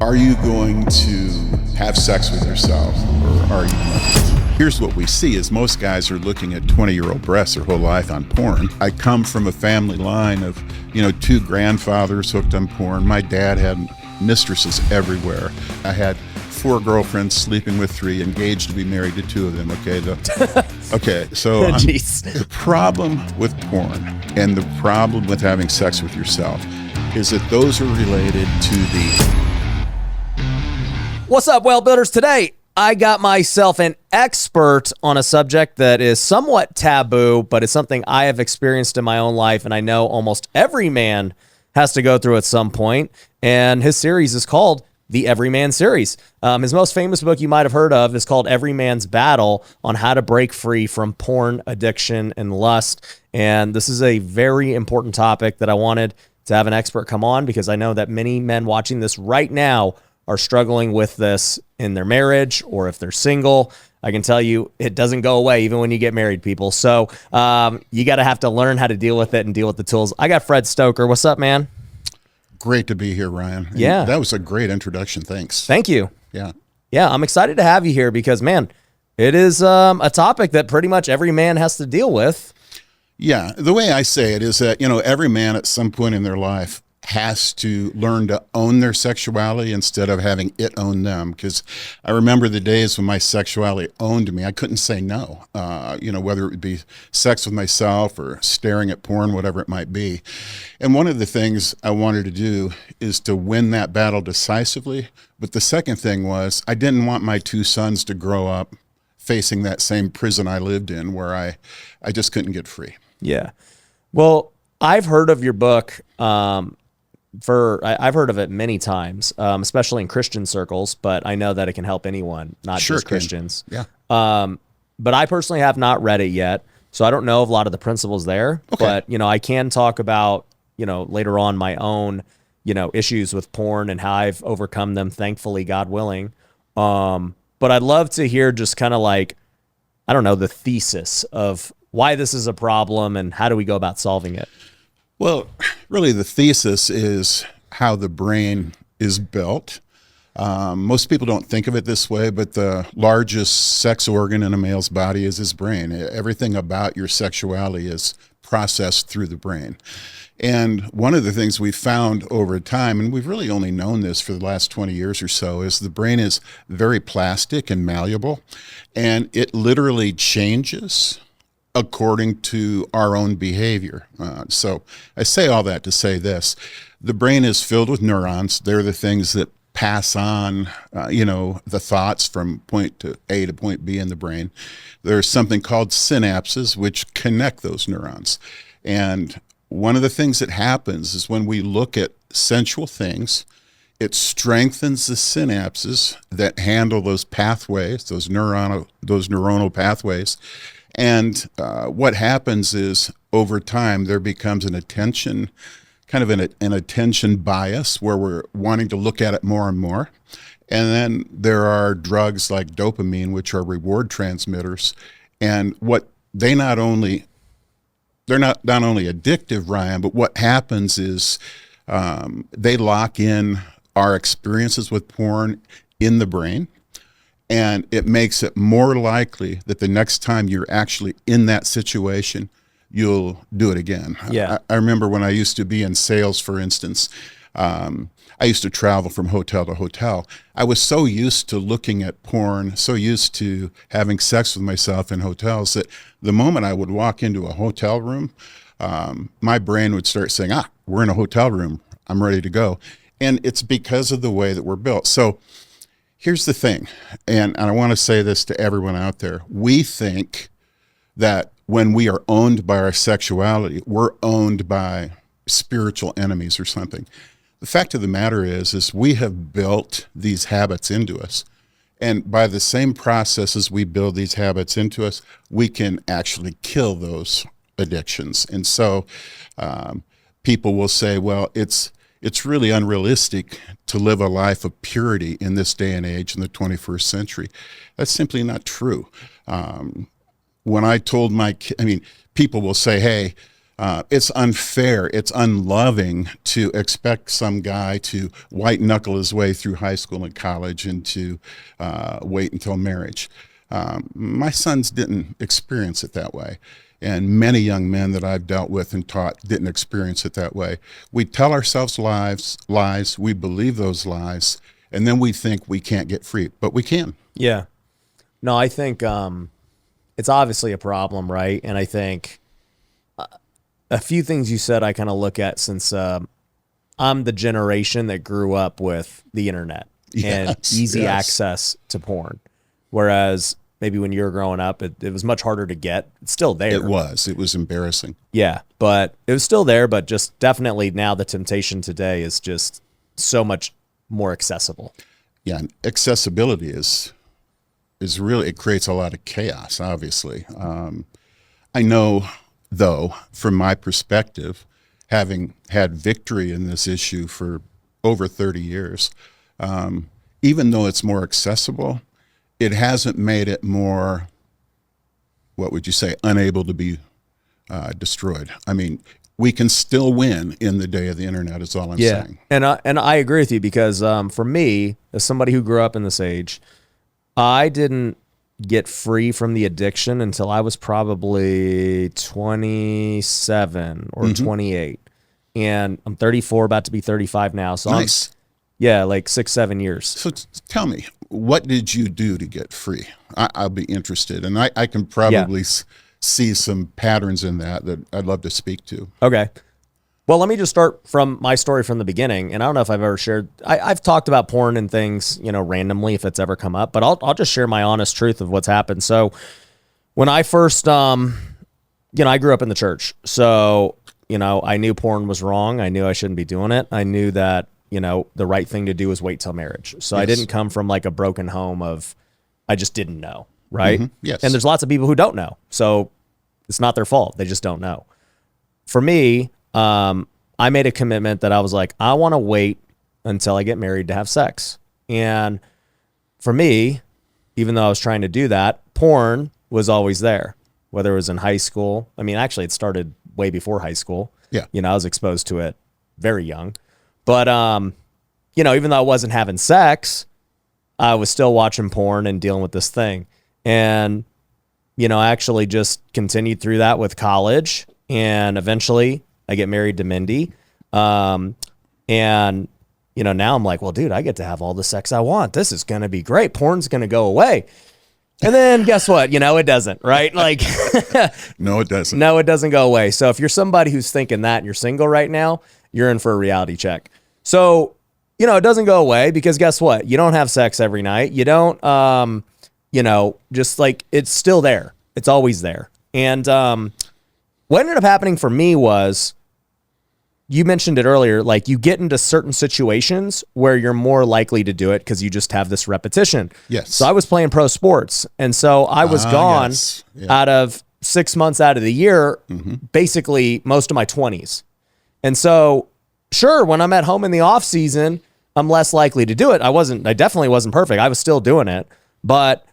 Are you going to have sex with yourself, or are you not? Here's what we see is most guys are looking at 20-year-old breasts their whole life on porn. I come from a family line of, two grandfathers hooked on porn. My dad had mistresses everywhere. I had 4 girlfriends, sleeping with 3, engaged to be married to 2 of them. Okay, so the problem with porn and the problem with having sex with yourself is that those are related to the... What's up, well builders? Today, I got myself an expert on a subject that is somewhat taboo, but it's something I have experienced in my own life, and I know almost every man has to go through at some point. And his series is called the Everyman series. His most famous book you might have heard of is called Every Man's Battle on how to break free from porn addiction and lust. And this is a very important topic that I wanted to have an expert come on because I know that many men watching this right now are struggling with this in their marriage, or if they're single. I can tell you it doesn't go away even when you get married, people. So you got to have to learn how to deal with it and deal with the tools. I got Fred Stoeker. What's up, man? Great to be here, Ryan. And yeah. That was a great introduction. Thanks. Thank you. Yeah. Yeah, I'm excited to have you here because, man, it is a topic that pretty much every man has to deal with. Yeah. The way I say it is that, every man at some point in their life has to learn to own their sexuality instead of having it own them. Because I remember the days when my sexuality owned me. I couldn't say no, whether it would be sex with myself or staring at porn, whatever it might be. And one of the things I wanted to do is to win that battle decisively. But the second thing was I didn't want my 2 sons to grow up facing that same prison I lived in where I just couldn't get free. Yeah. Well, I've heard of your book. I've heard of it many times, especially in Christian circles, but I know that it can help anyone, not just Christians. Yeah. But I personally have not read it yet, so I don't know of a lot of the principles there. Okay. But, I can talk about, later on my own, issues with porn and how I've overcome them, thankfully, God willing. But I'd love to hear just kind of like, I don't know, the thesis of why this is a problem and how do we go about solving it. Well, really, the thesis is how the brain is built. Most people don't think of it this way, but the largest sex organ in a male's body is his brain. Everything about your sexuality is processed through the brain. And one of the things we've found over time, and we've really only known this for the last 20 years or so, is the brain is very plastic and malleable, and it literally changes according to our own behavior. So I say all that to say this. The brain is filled with neurons. They're the things that pass on, the thoughts from point A to point B in the brain. There's something called synapses, which connect those neurons. And one of the things that happens is when we look at sensual things, it strengthens the synapses that handle those pathways, those neuronal pathways. And what happens is over time there becomes an attention bias where we're wanting to look at it more and more. And then there are drugs like dopamine, which are reward transmitters. And they're not only addictive, Ryan, but what happens is they lock in our experiences with porn in the brain. And it makes it more likely that the next time you're actually in that situation, you'll do it again. Yeah. I remember when I used to be in sales, for instance, I used to travel from hotel to hotel. I was so used to looking at porn, so used to having sex with myself in hotels that the moment I would walk into a hotel room, my brain would start saying, we're in a hotel room, I'm ready to go. And it's because of the way that we're built. So here's the thing, and I want to say this to everyone out there. We think that when we are owned by our sexuality, we're owned by spiritual enemies or something. The fact of the matter is we have built these habits into us. And by the same processes we build these habits into us, we can actually kill those addictions. And so people will say, well, it's really unrealistic to live a life of purity in this day and age in the 21st century. That's simply not true. When I told people will say, hey, It's unfair. It's unloving to expect some guy to white knuckle his way through high school and college and to wait until marriage. My sons didn't experience it that way. And many young men that I've dealt with and taught didn't experience it that way. We tell ourselves lies, we believe those lies, and then we think we can't get free, but we can. Yeah. No, I think it's obviously a problem, right? And I think a few things you said I kind of look at since I'm the generation that grew up with the internet and easy access to porn. Whereas maybe when you were growing up, it was much harder to get. It's still there. It was embarrassing. Yeah, but it was still there, but just definitely now the temptation today is just so much more accessible. Yeah, and accessibility is really, it creates a lot of chaos, obviously. I know, though, from my perspective, having had victory in this issue for over 30 years, even though it's more accessible, it hasn't made it more, what would you say, unable to be destroyed. I mean, we can still win in the day of the internet is all I'm saying. And I agree with you because for me, as somebody who grew up in this age, I didn't get free from the addiction until I was probably 27 or 28. And I'm 34, about to be 35 now. So Nice. Like 6-7 years. So tell me, what did you do to get free? I'll be interested. And I can probably see some patterns in that I'd love to speak to. Okay. Well, let me just start from my story from the beginning. And I don't know if I've ever shared, I've talked about porn and things, randomly if it's ever come up, but I'll just share my honest truth of what's happened. So when I first, I grew up in the church. So, I knew porn was wrong. I knew I shouldn't be doing it. I knew that, the right thing to do was wait till marriage. So I didn't come from like a broken home of, I just didn't know. Right. Mm-hmm. Yes. And there's lots of people who don't know. So it's not their fault. They just don't know. For me, I made a commitment that I was like, I want to wait until I get married to have sex. And for me, even though I was trying to do that, porn was always there, whether it was in high school. I mean, actually it started way before high school. Yeah. I was exposed to it very young, but, even though I wasn't having sex, I was still watching porn and dealing with this thing. And, I actually just continued through that with college, and eventually I get married to Mindy. And, now I'm like, well, dude, I get to have all the sex I want. This is going to be great. Porn's going to go away. And then guess what? It doesn't, right? Like, No, it doesn't. No, it doesn't go away. So if you're somebody who's thinking that and you're single right now, you're in for a reality check. So, it doesn't go away because guess what? You don't have sex every night. You don't, just like it's still there. It's always there. And what ended up happening for me was, you mentioned it earlier, like you get into certain situations where you're more likely to do it because you just have this repetition. Yes. So I was playing pro sports. And so I was gone out of 6 months out of the year, basically most of my 20s. And so, sure, when I'm at home in the off season, I'm less likely to do it. I definitely wasn't perfect. I was still doing it. But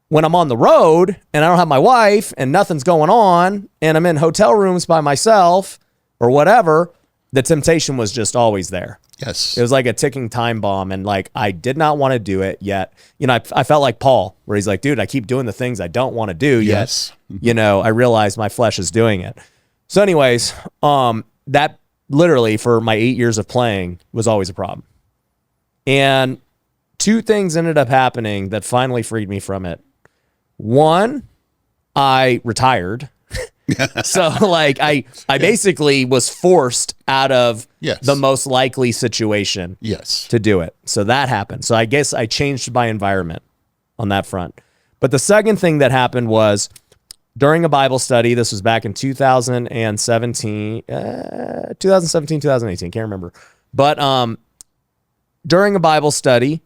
when I'm on the road and I don't have my wife and nothing's going on and I'm in hotel rooms by myself or whatever, the temptation was just always there. Yes. It was like a ticking time bomb. And like, I did not want to do it yet. I felt like Paul, where he's like, dude, I keep doing the things I don't want to do yet. I realize my flesh is doing it. So anyways, that literally for my 8 years of playing was always a problem. And two things ended up happening that finally freed me from it. One, I retired. So like I basically was forced out of the most likely situation to do it. So that happened. So I guess I changed my environment on that front. But the second thing that happened was during a Bible study, this was back in 2017, 2018, can't remember. But during a Bible study,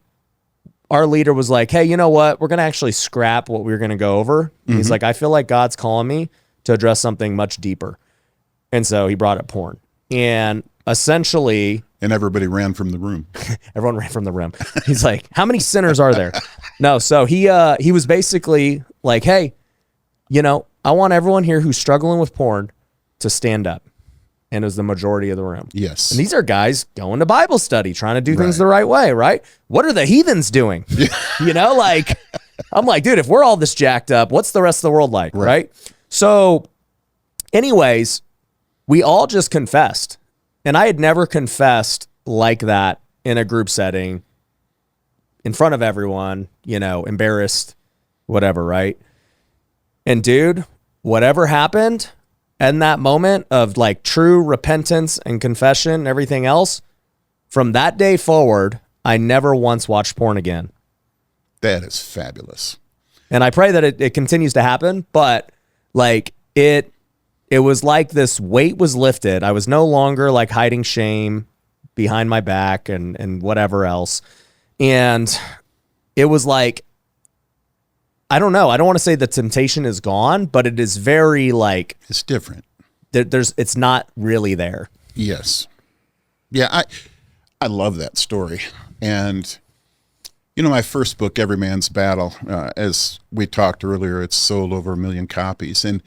our leader was like, hey, you know what? We're going to actually scrap what we were going to go over. He's like, I feel like God's calling me to address something much deeper. And so he brought up porn. And essentially... And everybody ran from the room. Everyone ran from the room. He's like, how many sinners are there? No, so he was basically like, hey, I want everyone here who's struggling with porn to stand up. and it was the majority of the room. Yes. And these are guys going to Bible study, trying to do things the right way, right? What are the heathens doing? You know, like, I'm like, dude, if we're all this jacked up, what's the rest of the world like, right? So anyways, we all just confessed. And I had never confessed like that in a group setting, in front of everyone, you know, embarrassed, whatever, right? And dude, whatever happened in that moment of like true repentance and confession and everything else, from that day forward, I never once watched porn again. That is fabulous. And I pray that it continues to happen, but like it was like this weight was lifted. I was no longer like hiding shame behind my back and whatever else. And it was like, I don't know. I don't want to say the temptation is gone, but it is very like, it's different. It's not really there. Yes. Yeah. I love that story. And, you know, my first book, Every Man's Battle, as we talked earlier, it's sold over 1 million copies. And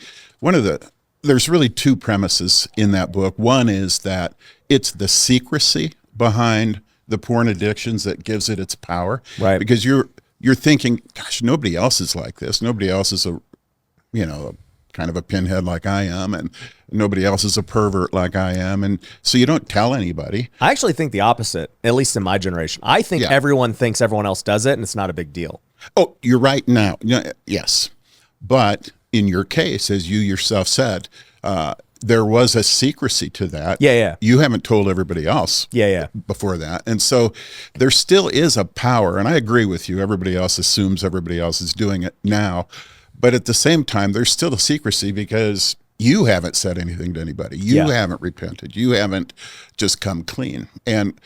there's really two premises in that book. One is that it's the secrecy behind the porn addictions that gives it its power. Right. Because you're thinking, gosh, nobody else is like this. Nobody else is kind of a pinhead like I am, and nobody else is a pervert like I am. And so you don't tell anybody. I actually think the opposite, at least in my generation. I think everyone thinks everyone else does it, and it's not a big deal. Oh, you're right now. Yes. But in your case, as you yourself said, there was a secrecy to that. Yeah. You haven't told everybody else. Yeah. Before that. And so there still is a power. And I agree with you. Everybody else assumes everybody else is doing it now. But at the same time, there's still a secrecy because you haven't said anything to anybody. You haven't repented. You haven't just come clean. And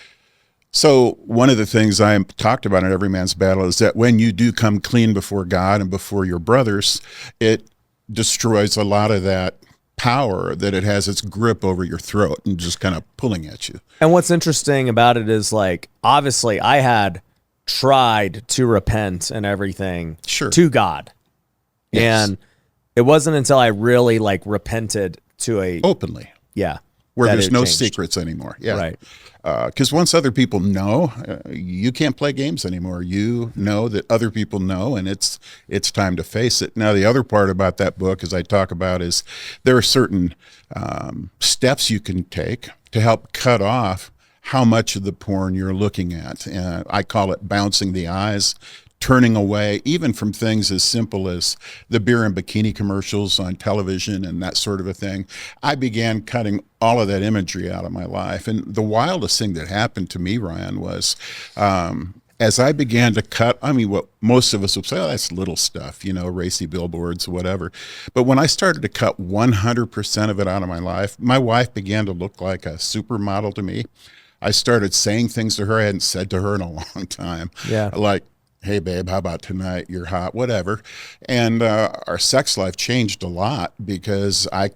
so one of the things I talked about in Every Man's Battle is that when you do come clean before God and before your brothers, it destroys a lot of that power that it has its grip over your throat and just kind of pulling at you. And what's interesting about it is, like, obviously I had tried to repent and everything to God. Yes. And it wasn't until I really like repented to openly. Yeah. Where there's no secrets anymore. Yeah. Right. Because once other people know, you can't play games anymore. You know that other people know, and it's time to face it. Now, the other part about that book, as I talk about, is there are certain steps you can take to help cut off how much of the porn you're looking at. I call it bouncing the eyes, turning away, even from things as simple as the beer and bikini commercials on television and that sort of a thing. I began cutting all of that imagery out of my life. And the wildest thing that happened to me, Ryan, was as I began to cut, I mean, what most of us would say, oh, that's little stuff, you know, racy billboards, whatever. But when I started to cut 100% of it out of my life, my wife began to look like a supermodel to me. I started saying things to her I hadn't said to her in a long time. Yeah. Like, hey, babe, how about tonight? You're hot, whatever. And our sex life changed a lot because I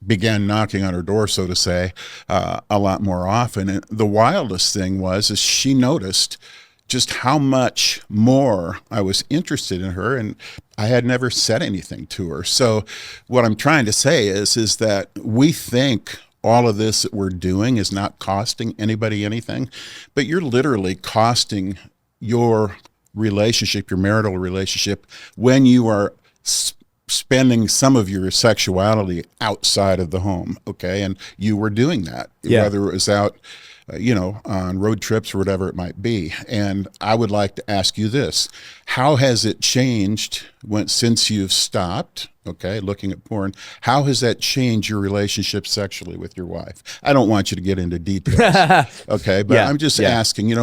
began knocking on her door, so to say, a lot more often. And the wildest thing is she noticed just how much more I was interested in her, and I had never said anything to her. So what I'm trying to say is that we think all of this that we're doing is not costing anybody anything, but you're literally costing your relationship, your marital relationship, when you are spending some of your sexuality outside of the home, okay? And you were doing that, whether it was out, on road trips or whatever it might be. And I would like to ask you this. How has it changed since you've stopped, okay, looking at porn? How has that changed your relationship sexually with your wife? I don't want you to get into details, okay? But I'm just asking,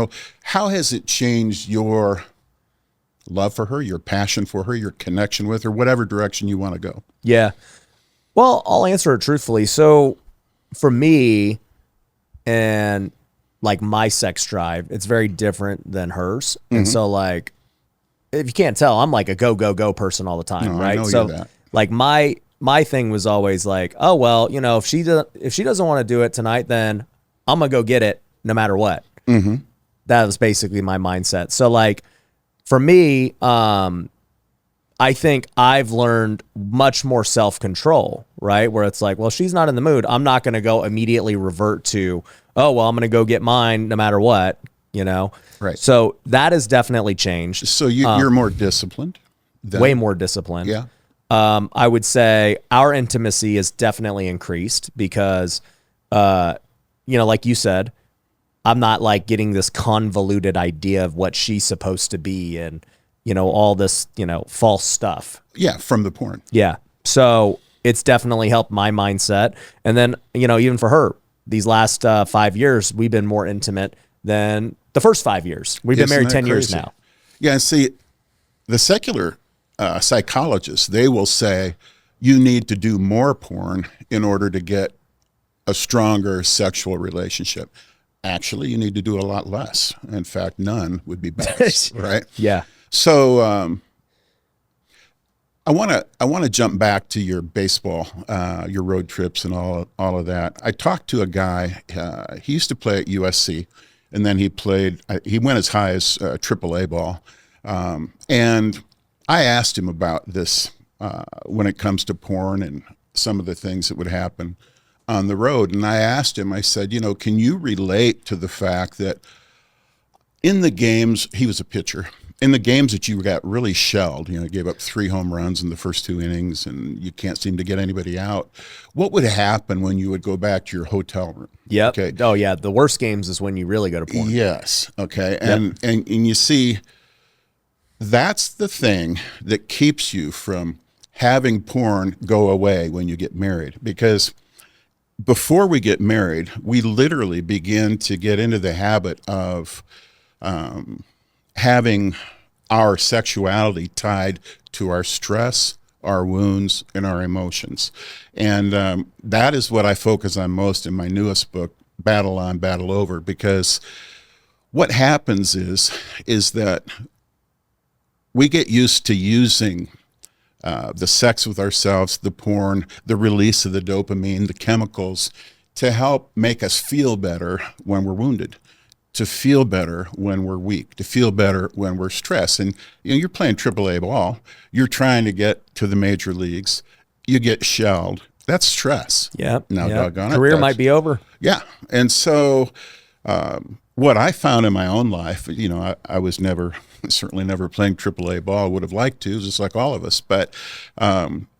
how has it changed your love for her, your passion for her, your connection with her, whatever direction you want to go? Yeah. Well, I'll answer it truthfully. So for me, and like my sex drive, it's very different than hers. Mm-hmm. And so like, if you can't tell, I'm like a go person all the time, right? I know so you're that. Like my thing was always like, oh, well, if she doesn't want to do it tonight, then I'm gonna go get it no matter what. Mm-hmm. That was basically my mindset. So like, for me, I think I've learned much more self-control, right? Where it's like, well, she's not in the mood. I'm not going to go immediately revert to, oh, well, I'm going to go get mine no matter what, you know? Right. So that has definitely changed. So you're more disciplined. Way more disciplined. Yeah. I would say our intimacy is definitely increased because, like you said, I'm not like getting this convoluted idea of what she's supposed to be and, all this, false stuff. Yeah. From the porn. Yeah. So it's definitely helped my mindset. And then, even for her, these last 5 years, we've been more intimate than the first 5 years. We've been married 10 years now. Yeah. And see, the secular psychologists, they will say you need to do more porn in order to get a stronger sexual relationship. Actually, you need to do a lot less. In fact, none would be best, right? Yeah. So I want to jump back to your baseball, your road trips and all of that. I talked to a guy, he used to play at USC, and then he went as high as AAA ball. And I asked him about this when it comes to porn and some of the things that would happen on the road. And I asked him, I said, can you relate to the fact that in the games, he was a pitcher, in the games that you got really shelled, gave up 3 home runs in the first 2 innings and you can't seem to get anybody out. What would happen when you would go back to your hotel room? Yep. Okay. Oh yeah. The worst games is when you really go to porn. Yes. Okay. And you see, that's the thing that keeps you from having porn go away when you get married. Because before we get married, we literally begin to get into the habit of having our sexuality tied to our stress, our wounds, and our emotions. And that is what I focus on most in my newest book, Battle On, Battle Over, because what happens is that we get used to using the sex with ourselves, the porn, the release of the dopamine, the chemicals, to help make us feel better when we're wounded, to feel better when we're weak, to feel better when we're stressed. And you're playing AAA ball, you're trying to get to the major leagues, you get shelled. That's stress. Yeah. Now, doggone it. Career might be over. Yeah. And so what I found in my own life, I was certainly never playing AAA ball. I would have liked to, just like all of us. But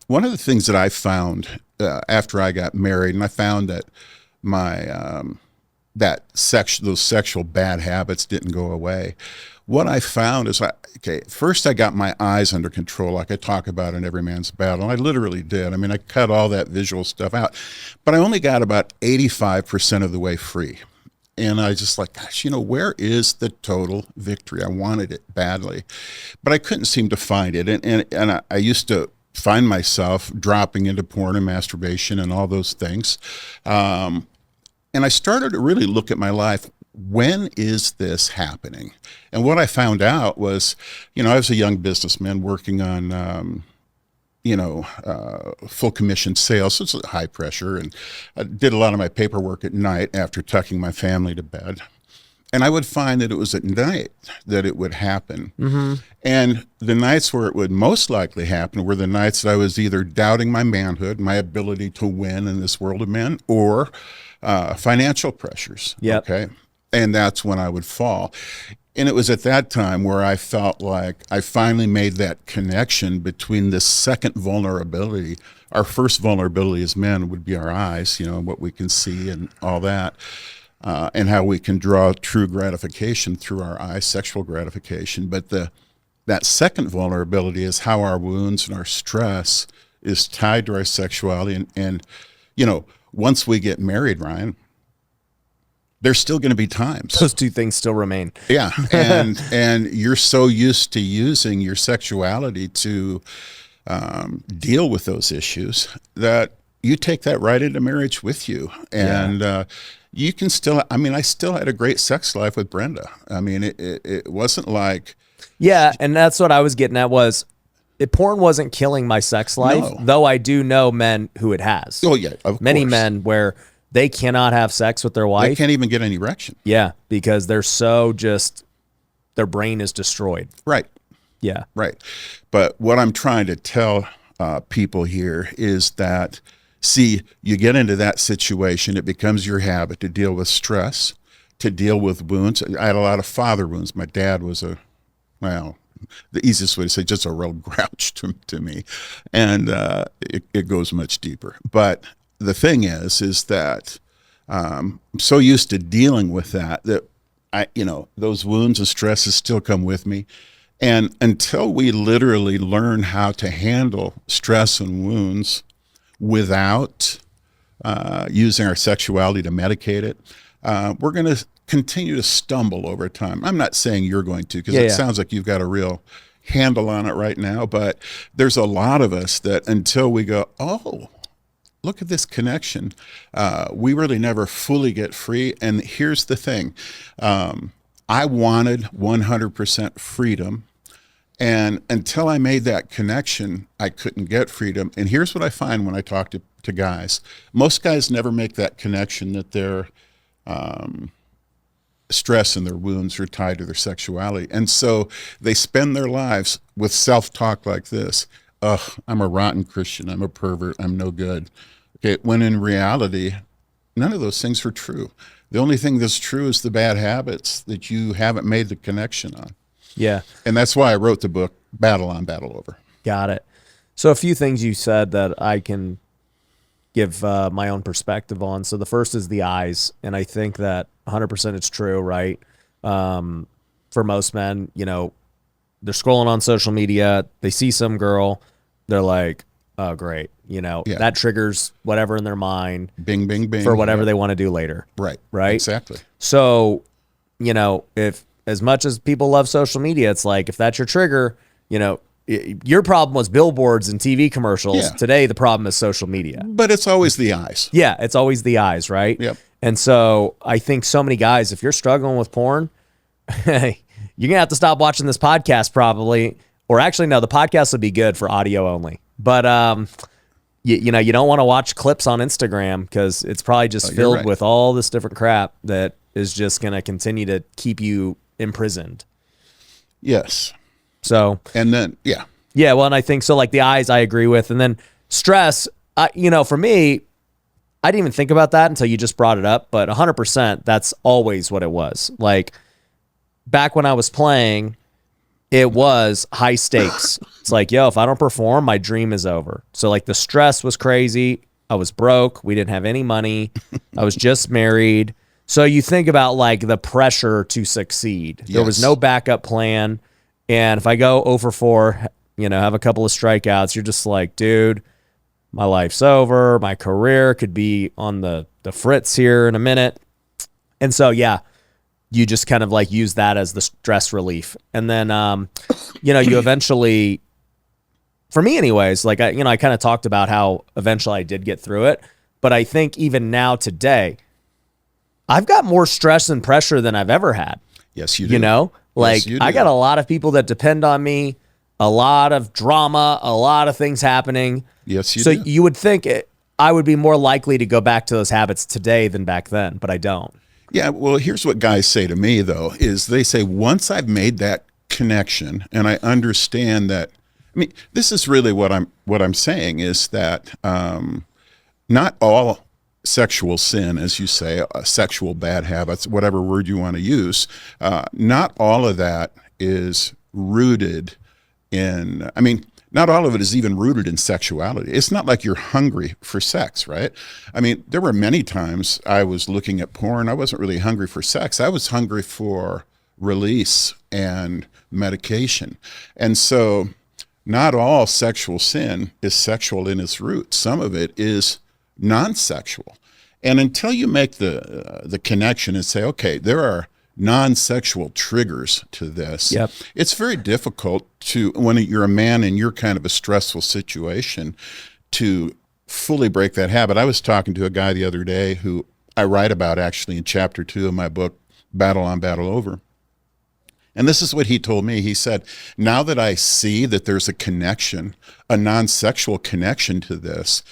one of the things that I found after I got married, and I found that my those sexual bad habits didn't go away. What I found is, first I got my eyes under control, like I talk about in Every Man's Battle, and I literally did. I mean, I cut all that visual stuff out, but I only got about 85% of the way free. And I just like, gosh, where is the total victory? I wanted it badly, but I couldn't seem to find it. And I used to find myself dropping into porn and masturbation and all those things. And I started to really look at my life. When is this happening? And what I found out was, I was a young businessman working on, full commission sales. So it's high pressure. And I did a lot of my paperwork at night after tucking my family to bed. And I would find that it was at night that it would happen. Mm-hmm. And the nights where it would most likely happen were the nights that I was either doubting my manhood, my ability to win in this world of men, or financial pressures. Yep. Okay. And that's when I would fall. And it was at that time where I felt like I finally made that connection between this second vulnerability. Our first vulnerability as men would be our eyes, what we can see and all that, and how we can draw true gratification through our eyes, sexual gratification. But that second vulnerability is how our wounds and our stress is tied to our sexuality. And once we get married, Ryan, there's still going to be times. Those two things still remain. Yeah. And you're so used to using your sexuality to deal with those issues that you take that right into marriage with you. And you can still, I still had a great sex life with Brenda. It wasn't like. Yeah. And that's what I was getting at was porn wasn't killing my sex life, No. though I do know men who it has. Oh, yeah. Of Many course. men where they cannot have sex with their They wife. can't even get any erection. Yeah, because they're so their brain is destroyed. Right. Yeah. Right. But what I'm trying to tell people here is that, see, you get into that situation, it becomes your habit to deal with stress, to deal with wounds. I had a lot of father wounds. My dad was well, the easiest way to say, just a real grouch to me. And it goes much deeper. But the thing is that I'm so used to dealing with that those wounds and stresses still come with me. And until we literally learn how to handle stress and wounds without using our sexuality to medicate it, we're going to continue to stumble over time. I'm not saying you're going to, because it sounds like you've got a real handle on it right now, but there's a lot of us that until we go, oh, look at this connection, we really never fully get free. And here's the thing. I wanted 100% freedom. And until I made that connection, I couldn't get freedom. And here's what I find when I talk to guys. Most guys never make that connection that their stress and their wounds are tied to their sexuality. And so they spend their lives with self-talk like this. Ugh, I'm a rotten Christian. I'm a pervert. I'm no good. Okay, when in reality, none of those things are true. The only thing that's true is the bad habits that you haven't made the connection on. Yeah. And that's why I wrote the book, Battle on, Battle Over. Got it. So a few things you said that I can give my own perspective on. So the first is the eyes. And I think that 100% it's true, right? For most men, they're scrolling on social media. They see some girl. They're like, oh, great. That triggers whatever in their mind. Bing, bing, bing. For whatever they want to do later. Right. Right? Exactly. So, if as much as people love social media, it's like, if that's your trigger, your problem was billboards and TV commercials. Yeah. Today, the problem is social media. But it's always the eyes. Yeah, it's always the eyes, right? Yep. And so I think so many guys, if you're struggling with porn, you're going to have to stop watching this podcast probably. Or actually, no, the podcast would be good for audio only. But, you don't want to watch clips on Instagram because it's probably just filled with all this different crap that is just going to continue to keep you imprisoned. Yes. So. And then, yeah. Yeah, well, and I think so, like the eyes I agree with. And then stress, for me, I didn't even think about that until you just brought it up. But 100%, that's always what it was. Like, back when I was playing, it was high stakes. It's like, yo, if I don't perform, my dream is over. So, like, the stress was crazy. I was broke. We didn't have any money. I was just married. So you think about, like, the pressure to succeed. There was no backup plan. And if I go 0 for 4, have a couple of strikeouts, you're just like, dude, my life's over. My career could be on the fritz here in a minute. And so, yeah, you just kind of like use that as the stress relief. And then, you eventually, for me anyways, like, I kind of talked about how eventually I did get through it. But I think even now today, I've got more stress and pressure than I've ever had. Yes, you do. Like, yes, I got a lot of people that depend on me, a lot of drama, a lot of things happening. Yes, you do. So you would think I would be more likely to go back to those habits today than back then, but I don't. Yeah, well, here's what guys say to me, though, is they say, once I've made that connection and I understand that, this is really what I'm saying is that not all sexual sin, as you say, sexual bad habits, whatever word you want to use, not all of that is rooted in, not all of it is even rooted in sexuality. It's not like you're hungry for sex, right? There were many times I was looking at porn. I wasn't really hungry for sex. I was hungry for release and medication. And so not all sexual sin is sexual in its roots. Some of it is non-sexual. And until you make the connection and say, okay, there are non-sexual triggers to this, it's very difficult to, when you're a man in your kind of a stressful situation, to fully break that habit. I was talking to a guy the other day who I write about actually in chapter 2 of my book, Battle on, Battle Over. And this is what he told me. He said, now that I see that there's a connection, a non-sexual connection to this,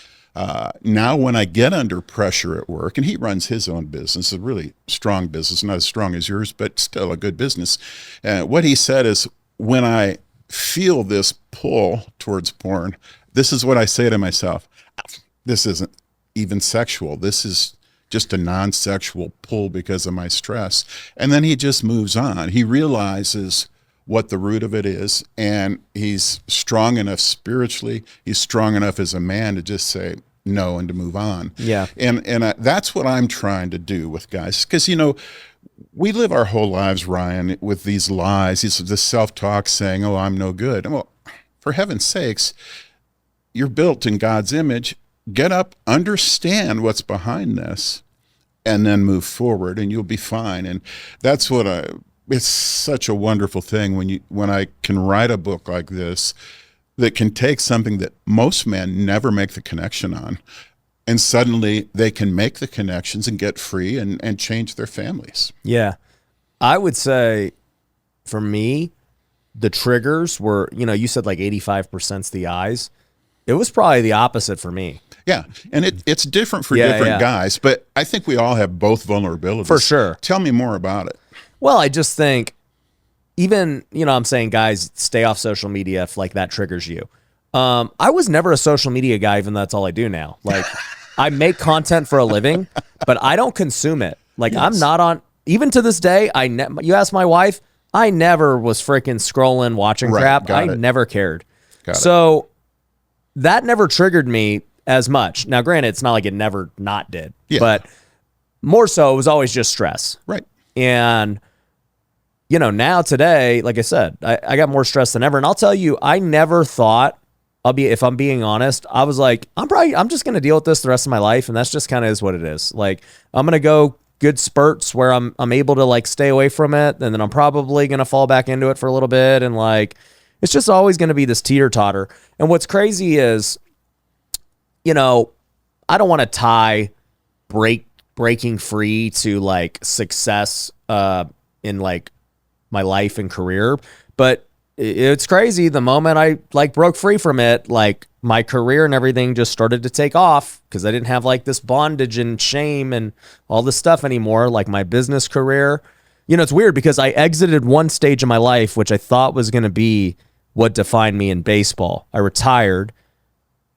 now when I get under pressure at work, and he runs his own business, a really strong business, not as strong as yours, but still a good business. What he said is, when I feel this pull towards porn, this is what I say to myself. This isn't even sexual. This is just a non-sexual pull because of my stress. And then he just moves on. He realizes what the root of it is, and he's strong enough spiritually, he's strong enough as a man to just say no and to move on. Yeah. And that's what I'm trying to do with guys, because, we live our whole lives, Ryan, with these lies, this self-talk saying, oh, I'm no good. And well, for heaven's sakes, you're built in God's image. Get up, understand what's behind this, and then move forward, and you'll be fine. And that's what it's such a wonderful thing when I can write a book like this that can take something that most men never make the connection on, and suddenly they can make the connections and get free and change their families. Yeah. I would say for me, the triggers were, you said like 85%'s the eyes. It was probably the opposite for me. Yeah, and it's different for different guys, but I think we all have both vulnerabilities. For sure. Tell me more about it. Well, I just think even, I'm saying, guys, stay off social media if like that triggers you. I was never a social media guy, even though that's all I do now. Like I make content for a living, but I don't consume it. Like yes. I'm not on, even to this day, you ask my wife, I never was freaking scrolling, watching crap. I never cared. So that never triggered me as much. Now, granted, it's not like it never not did, but more so, it was always just stress. Right. And, now today, like I said, I got more stress than ever. And I'll tell you, I never thought, if I'm being honest, I was like, I'm just going to deal with this the rest of my life. And that's just kind of is what it is. Like, I'm going to go good spurts where I'm able to like stay away from it. And then I'm probably going to fall back into it for a little bit. And like, it's just always going to be this teeter totter. And what's crazy is, I don't want to tie breaking free to like success in like my life and career, but it's crazy. The moment I like broke free from it, like my career and everything just started to take off because I didn't have like this bondage and shame and all this stuff anymore. Like my business career, it's weird because I exited one stage of my life, which I thought was going to be what defined me in baseball. I retired,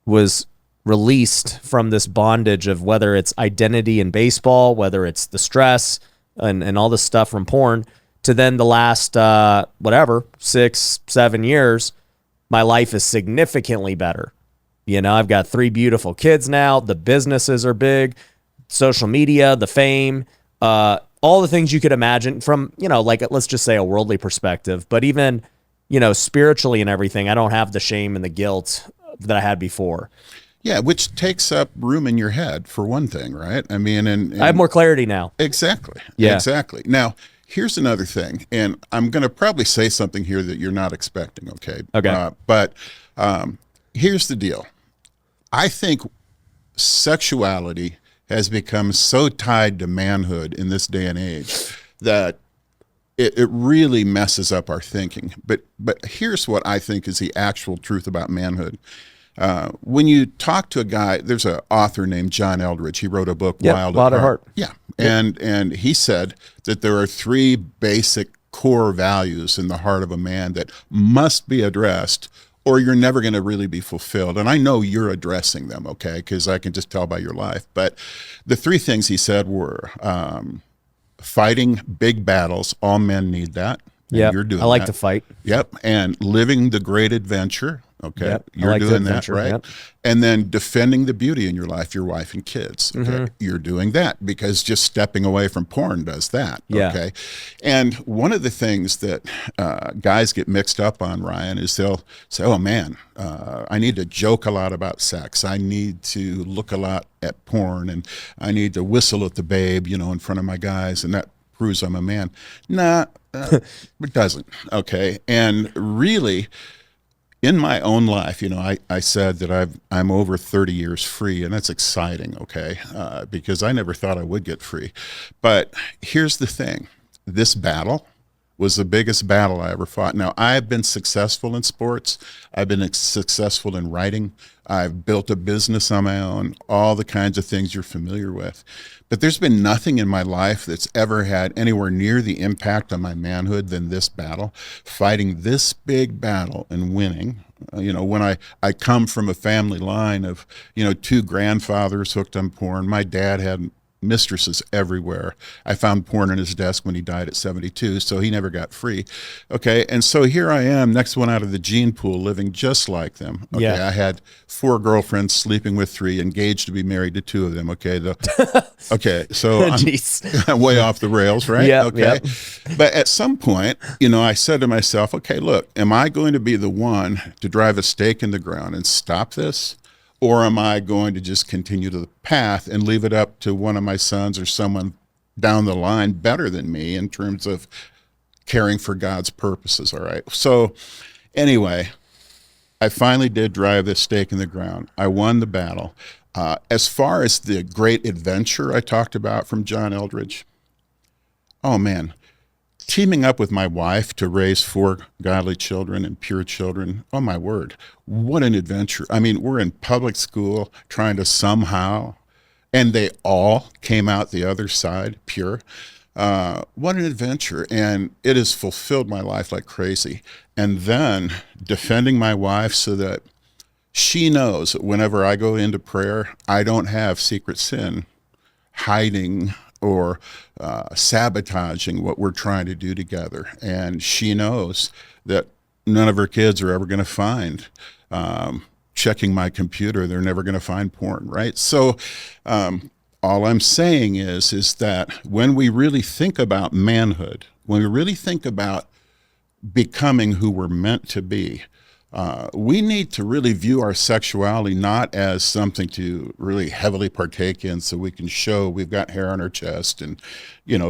was released from this bondage of whether it's identity in baseball, whether it's the stress and all this stuff from porn, to then the last, 6-7 years, my life is significantly better. I've got 3 beautiful kids now. The businesses are big, social media, the fame, all the things you could imagine from, like, let's just say a worldly perspective, but even, spiritually and everything, I don't have the shame and the guilt that I had before. Yeah, which takes up room in your head, for one thing, right? I mean, and I have more clarity now. Exactly. Yeah. Exactly. Now, here's another thing, and I'm going to probably say something here that you're not expecting, okay? Okay. But here's the deal. I think sexuality has become so tied to manhood in this day and age that it really messes up our thinking. But here's what I think is the actual truth about manhood. When you talk to a guy, there's an author named John Eldridge. He wrote a book, Wild at Heart. Yeah. And he said that there are 3 basic core values in the heart of a man that must be addressed, or you're never going to really be fulfilled. And I know you're addressing them, okay, because I can just tell by your life. But the 3 things he said were fighting big battles. All men need that. Yeah, you're doing I like that. to fight. Yep, and living the great adventure. Okay, yep. You're like doing that, right? Yep. And then defending the beauty in your life, your wife and kids. Okay, Mm-hmm. You're doing that because just stepping away from porn does that. Yeah. Okay, and one of the things that guys get mixed up on, Ryan, is they'll say, "Oh man, I need to joke a lot about sex. I need to look a lot at porn, and I need to whistle at the babe, in front of my guys, and that proves I'm a man." Nah, it doesn't. Okay, and really, in my own life, I said that I'm over 30 years free, and that's exciting, okay, because I never thought I would get free. But here's the thing. This battle was the biggest battle I ever fought. Now, I've been successful in sports. I've been successful in writing. I've built a business on my own, all the kinds of things you're familiar with. But there's been nothing in my life that's ever had anywhere near the impact on my manhood than this battle, fighting this big battle and winning. When I come from a family line of, two grandfathers hooked on porn. My dad had mistresses everywhere. I found porn on his desk when he died at 72, so he never got free. Okay, and so here I am, next one out of the gene pool, living just like them. Okay, Yeah. I had 4 girlfriends, sleeping with 3, engaged to be married to 2 of them. Okay, okay, so I'm way off the rails, right? Yep, okay, yep. But at some point, I said to myself, okay, look, am I going to be the one to drive a stake in the ground and stop this? Or am I going to just continue to the path and leave it up to one of my sons or someone down the line better than me in terms of caring for God's purposes? All right. So anyway, I finally did drive this stake in the ground. I won the battle. As far as the great adventure I talked about from John Eldredge, oh man, teaming up with my wife to raise 4 godly children and pure children, oh my word, what an adventure. I mean, we're in public school trying to somehow, and they all came out the other side pure. What an adventure. And it has fulfilled my life like crazy. And then defending my wife so that she knows that whenever I go into prayer, I don't have secret sin hiding or sabotaging what we're trying to do together. And she knows that none of her kids are ever going to find checking my computer. They're never going to find porn, right? So all I'm saying is that when we really think about manhood, when we really think about becoming who we're meant to be, we need to really view our sexuality not as something to really heavily partake in so we can show we've got hair on our chest and,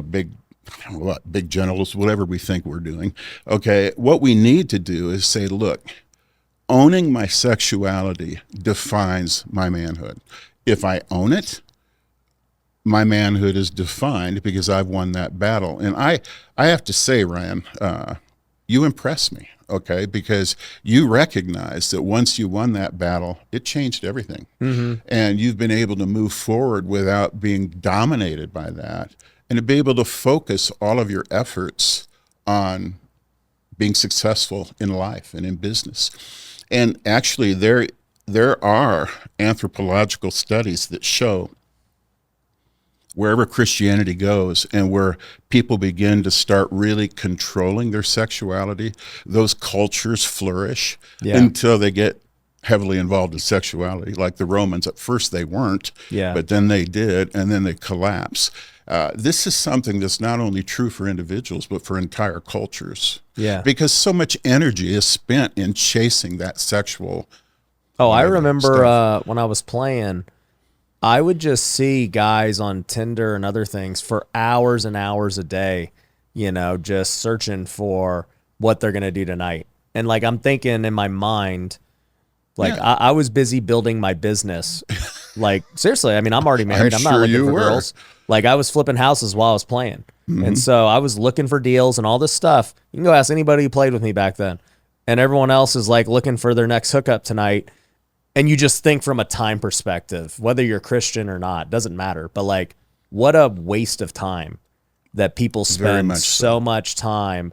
big genitals, whatever we think we're doing. Okay, what we need to do is say, look, owning my sexuality defines my manhood. If I own it, my manhood is defined because I've won that battle. And I have to say, Ryan, you impress me. Okay, because you recognize that once you won that battle, it changed everything. Mm-hmm. And you've been able to move forward without being dominated by that and to be able to focus all of your efforts on being successful in life and in business. And actually, there are anthropological studies that show wherever Christianity goes and where people begin to start really controlling their sexuality, those cultures flourish until they get heavily involved in sexuality. Like the Romans, at first they weren't, but then they did, and then they collapse. This is something that's not only true for individuals, but for entire cultures. Yeah. Because so much energy is spent in chasing that sexual. Oh, I remember when I was playing, I would just see guys on Tinder and other things for hours and hours a day, just searching for what they're going to do tonight. And like, I'm thinking in my mind, like I was busy building my business. Like, seriously, I mean, I'm already married. I'm not looking for girls. Like, I was flipping houses while I was playing. Mm-hmm. And so I was looking for deals and all this stuff. You can go ask anybody who played with me back then. And everyone else is like looking for their next hookup tonight. And you just think from a time perspective, whether you're Christian or not, doesn't matter. But like, what a waste of time that people spend so much time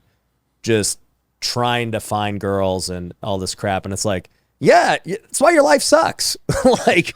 just trying to find girls and all this crap. And it's like, yeah, that's why your life sucks. Like,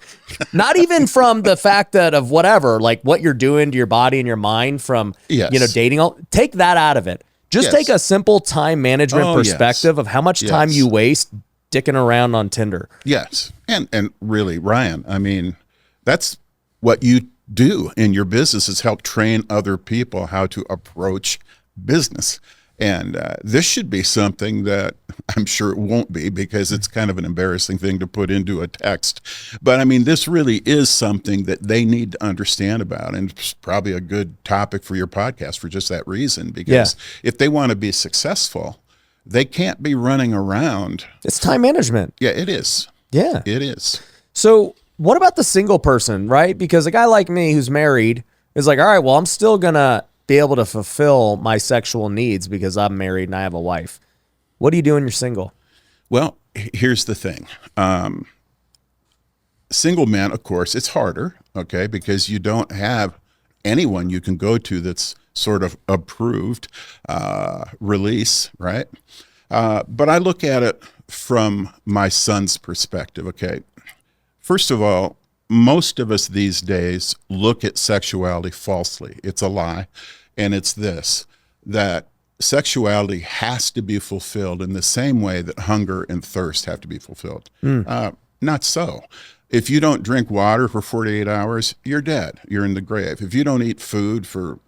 not even from the fact that of whatever, like what you're doing to your body and your mind from, dating. Take that out of it. Just take a simple time management perspective of how much time you waste dicking around on Tinder. Yes. And really, Ryan, I mean, that's what you do in your business is help train other people how to approach business. And this should be something that I'm sure it won't be because it's kind of an embarrassing thing to put into a text. But I mean, this really is something that they need to understand about. And it's probably a good topic for your podcast for just that reason, because if they want to be successful, they can't be running around. It's time management. Yeah, it is. Yeah. It is. So what about the single person, right? Because a guy like me who's married is like, all right, well, I'm still going to be able to fulfill my sexual needs because I'm married and I have a wife. What do you do when you're single? Well, here's the thing. Single men, of course, it's harder, okay, because you don't have anyone you can go to that's sort of approved release, right? But I look at it from my son's perspective, okay? First of all, most of us these days look at sexuality falsely. It's a lie. And it's this, that sexuality has to be fulfilled in the same way that hunger and thirst have to be fulfilled. Not so. If you don't drink water for 48 hours, you're dead. You're in the grave. If you don't eat food for,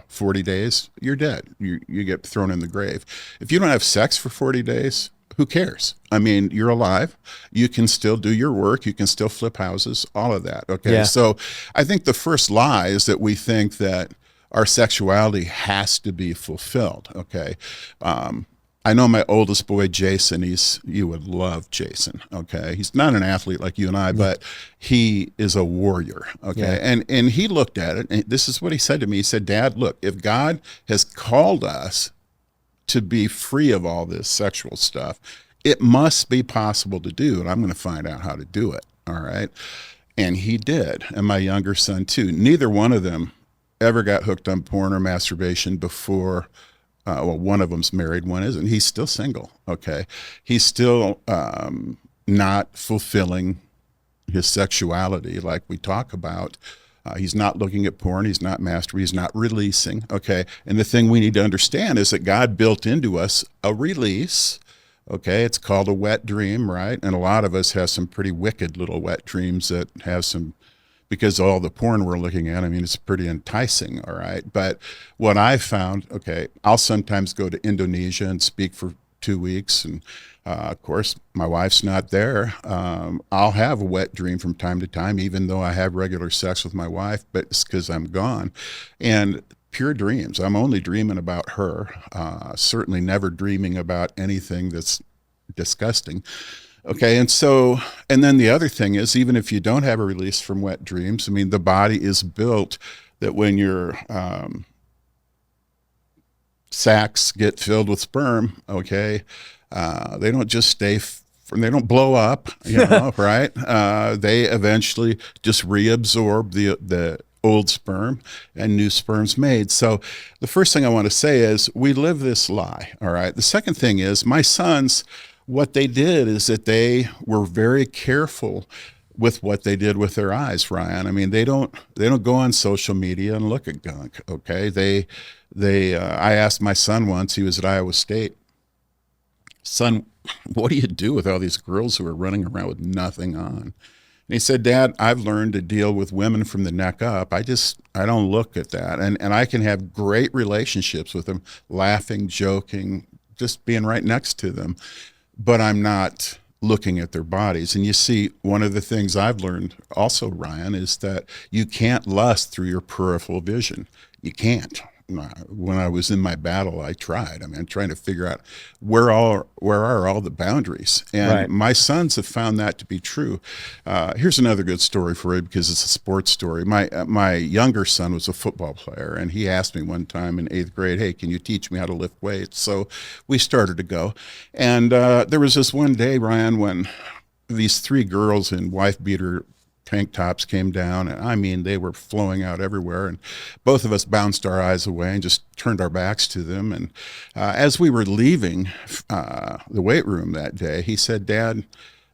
40 days, you're dead. You get thrown in the grave. If you don't have sex for 40 days, who cares? I mean, you're alive. You can still do your work. You can still flip houses, all of that. Okay. Yeah. So I think the first lie is that we think that our sexuality has to be fulfilled. Okay. I know my oldest boy, Jason, you would love Jason. Okay. He's not an athlete like you and I, but he is a warrior. Okay. Yeah. And he looked at it, and this is what he said to me. He said, Dad, look, if God has called us to be free of all this sexual stuff, it must be possible to do, and I'm going to find out how to do it. All right. And he did. And my younger son too. Neither one of them ever got hooked on porn or masturbation before. Well, one of them's married, one isn't. He's still single. Okay. He's still not fulfilling his sexuality like we talk about. He's not looking at porn. He's not masturbating. He's not releasing. Okay. And the thing we need to understand is that God built into us a release. Okay. It's called a wet dream, right? And a lot of us have some pretty wicked little wet dreams that have some, because all the porn we're looking at, I mean, it's pretty enticing. All right. But what I found, okay, I'll sometimes go to Indonesia and speak for 2 weeks. And of course, my wife's not there. I'll have a wet dream from time to time, even though I have regular sex with my wife, but it's because I'm gone. And pure dreams. I'm only dreaming about her, certainly never dreaming about anything that's disgusting. Okay, and then the other thing is, even if you don't have a release from wet dreams, I mean, the body is built that when your sacs get filled with sperm, okay, they don't just they don't blow up, right? They eventually just reabsorb the old sperm and new sperm's made. So the first thing I want to say is we live this lie, all right? The second thing is my sons, what they did is that they were very careful with what they did with their eyes, Ryan. I mean, they don't go on social media and look at gunk, okay? I asked my son once, he was at Iowa State, son, what do you do with all these girls who are running around with nothing on? And he said, Dad, I've learned to deal with women from the neck up. I don't look at that. And I can have great relationships with them, laughing, joking, just being right next to them. But I'm not looking at their bodies. And you see, one of the things I've learned also, Ryan, is that you can't lust through your peripheral vision. You can't. When I was in my battle, I tried. I mean, I'm trying to figure out where are all the boundaries. And Right. my sons have found that to be true. Here's another good story for you because it's a sports story. My younger son was a football player, and he asked me one time in 8th grade, hey, can you teach me how to lift weights? So we started to go. And there was this one day, Ryan, when these 3 girls in wife-beater tank tops came down, and I mean, they were flowing out everywhere, and both of us bounced our eyes away and just turned our backs to them. And as we were leaving the weight room that day, he said, Dad,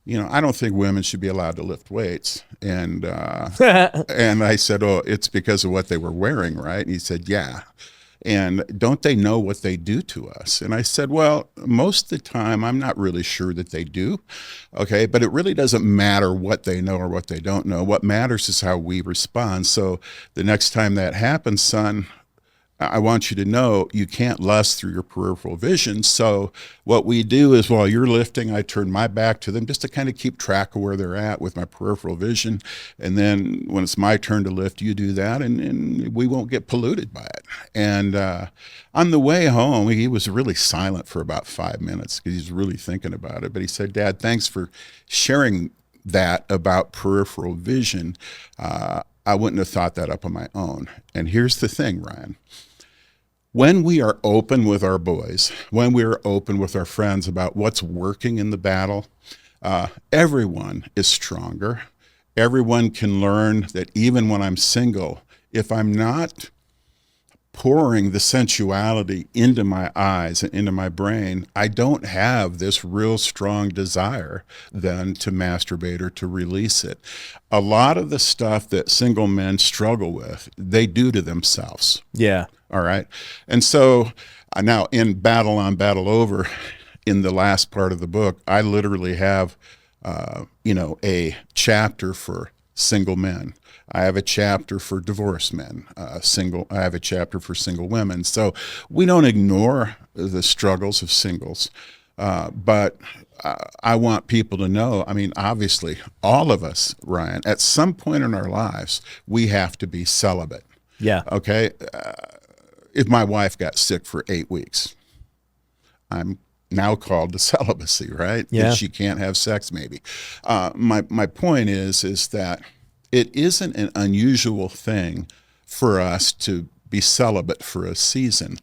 I don't think women should be allowed to lift weights. And and I said, oh, it's because of what they were wearing, right? And he said, yeah. And don't they know what they do to us? And I said, well, most of the time, I'm not really sure that they do. Okay. But it really doesn't matter what they know or what they don't know. What matters is how we respond. So the next time that happens, son, I want you to know you can't lust through your peripheral vision. So what we do is while you're lifting, I turn my back to them just to kind of keep track of where they're at with my peripheral vision. And then when it's my turn to lift, you do that, and we won't get polluted by it. And on the way home, he was really silent for about 5 minutes because he's really thinking about it. But he said, Dad, thanks for sharing that about peripheral vision. I wouldn't have thought that up on my own. And here's the thing, Ryan. When we are open with our boys, when we are open with our friends about what's working in the battle, everyone is stronger. Everyone can learn that even when I'm single, if I'm not pouring the sensuality into my eyes and into my brain, I don't have this real strong desire then to masturbate or to release it. A lot of the stuff that single men struggle with, they do to themselves. Yeah. All right. And so now in Battle on, Battle Over, in the last part of the book, I literally have, a chapter for single men. I have a chapter for divorced men, I have a chapter for single women. So we don't ignore the struggles of singles, but I want people to know, I mean, obviously, all of us, Ryan, at some point in our lives, we have to be celibate. Yeah. Okay? If my wife got sick for 8 weeks, I'm now called to celibacy, right? Yeah. If she can't have sex, maybe. My point is that it isn't an unusual thing for us to be celibate for a season.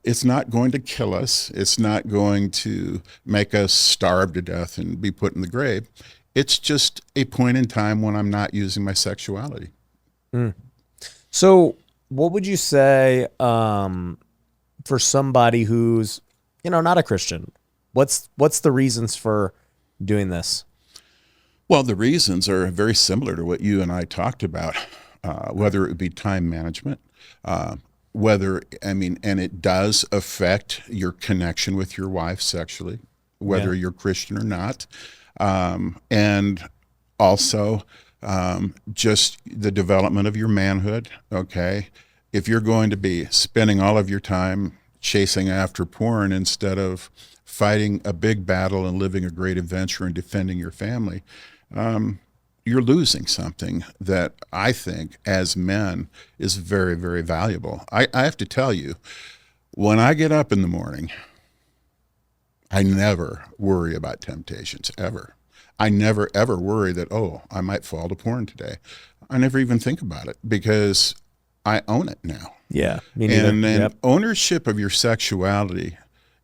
It's not going to kill us. It's not going to make us starve to death and be put in the grave. It's just a point in time when I'm not using my sexuality. So what would you say for somebody who's, not a Christian? What's the reasons for doing this? Well, the reasons are very similar to what you and I talked about, whether it would be time management, and it does affect your connection with your wife sexually, whether you're Christian or not. And also just the development of your manhood, okay? If you're going to be spending all of your time chasing after porn instead of fighting a big battle and living a great adventure and defending your family, you're losing something that I think as men is very, very valuable. I have to tell you, when I get up in the morning, I never worry about temptations, ever. I never, ever worry that, I might fall to porn today. I never even think about it because I own it now. Yeah. Me neither. And ownership of your sexuality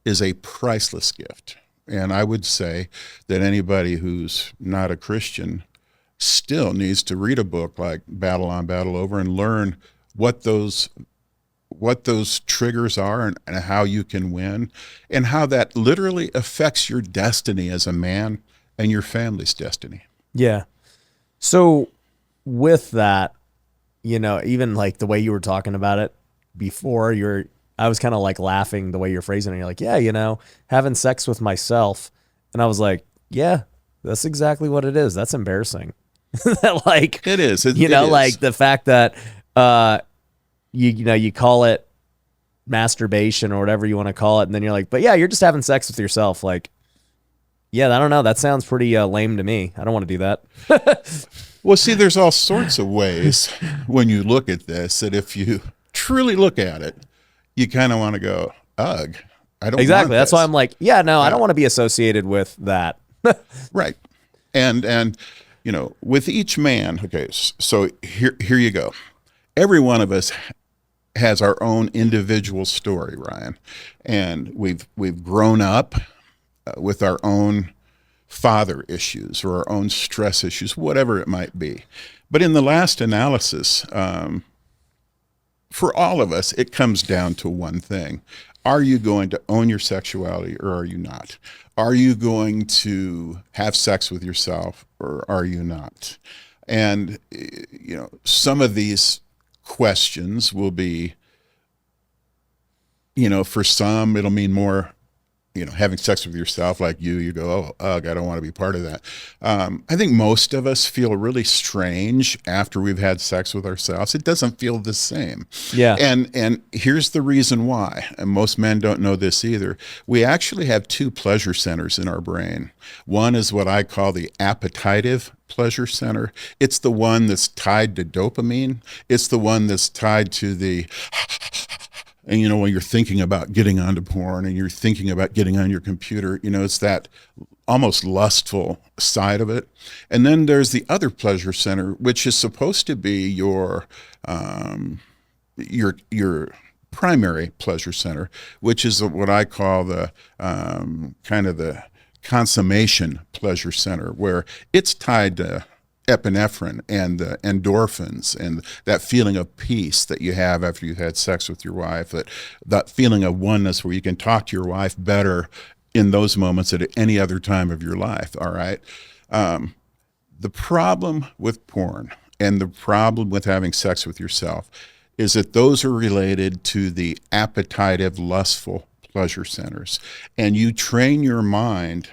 is a priceless gift. And I would say that anybody who's not a Christian still needs to read a book like Battle on, Battle Over and learn what those triggers are and how you can win and how that literally affects your destiny as a man and your family's destiny. Yeah. So with that, even like the way you were talking about it before, I was kind of like laughing the way you're phrasing it. You're like, yeah, having sex with myself. And I was like, yeah, that's exactly what it is. That's embarrassing. Like, it is. It like is. the fact that, you call it masturbation or whatever you want to call it. And then you're like, but yeah, you're just having sex with yourself. Like, yeah, I don't know. That sounds pretty lame to me. I don't want to do that. Well, see, there's all sorts of ways when you look at this that if you truly look at it, you kind of want to go, ugh, I don't exactly. want That's this. why I'm like, I don't want to be associated with that. Right. And with each man, okay, so here you go. Every one of us has our own individual story, Ryan. And we've grown up with our own father issues or our own stress issues, whatever it might be. But in the last analysis, for all of us, it comes down to one thing. Are you going to own your sexuality or are you not? Are you going to have sex with yourself or are you not? And, some of these questions will be, for some, it'll mean more, having sex with yourself, like you go, oh, ugh, I don't want to be part of that. I think most of us feel really strange after we've had sex with ourselves. It doesn't feel the same. Yeah. And here's the reason why, and most men don't know this either. We actually have two pleasure centers in our brain. One is what I call the appetitive pleasure center. It's the one that's tied to dopamine. It's the one that's tied to the and when you're thinking about getting onto porn and you're thinking about getting on your computer, it's that almost lustful side of it. And then there's the other pleasure center, which is supposed to be your primary pleasure center, which is what I call the kind of the consummation pleasure center, where it's tied to epinephrine and endorphins and that feeling of peace that you have after you've had sex with your wife, that feeling of oneness where you can talk to your wife better in those moments at any other time of your life. All right. The problem with porn and the problem with having sex with yourself is that those are related to the appetitive, lustful pleasure centers. And you train your mind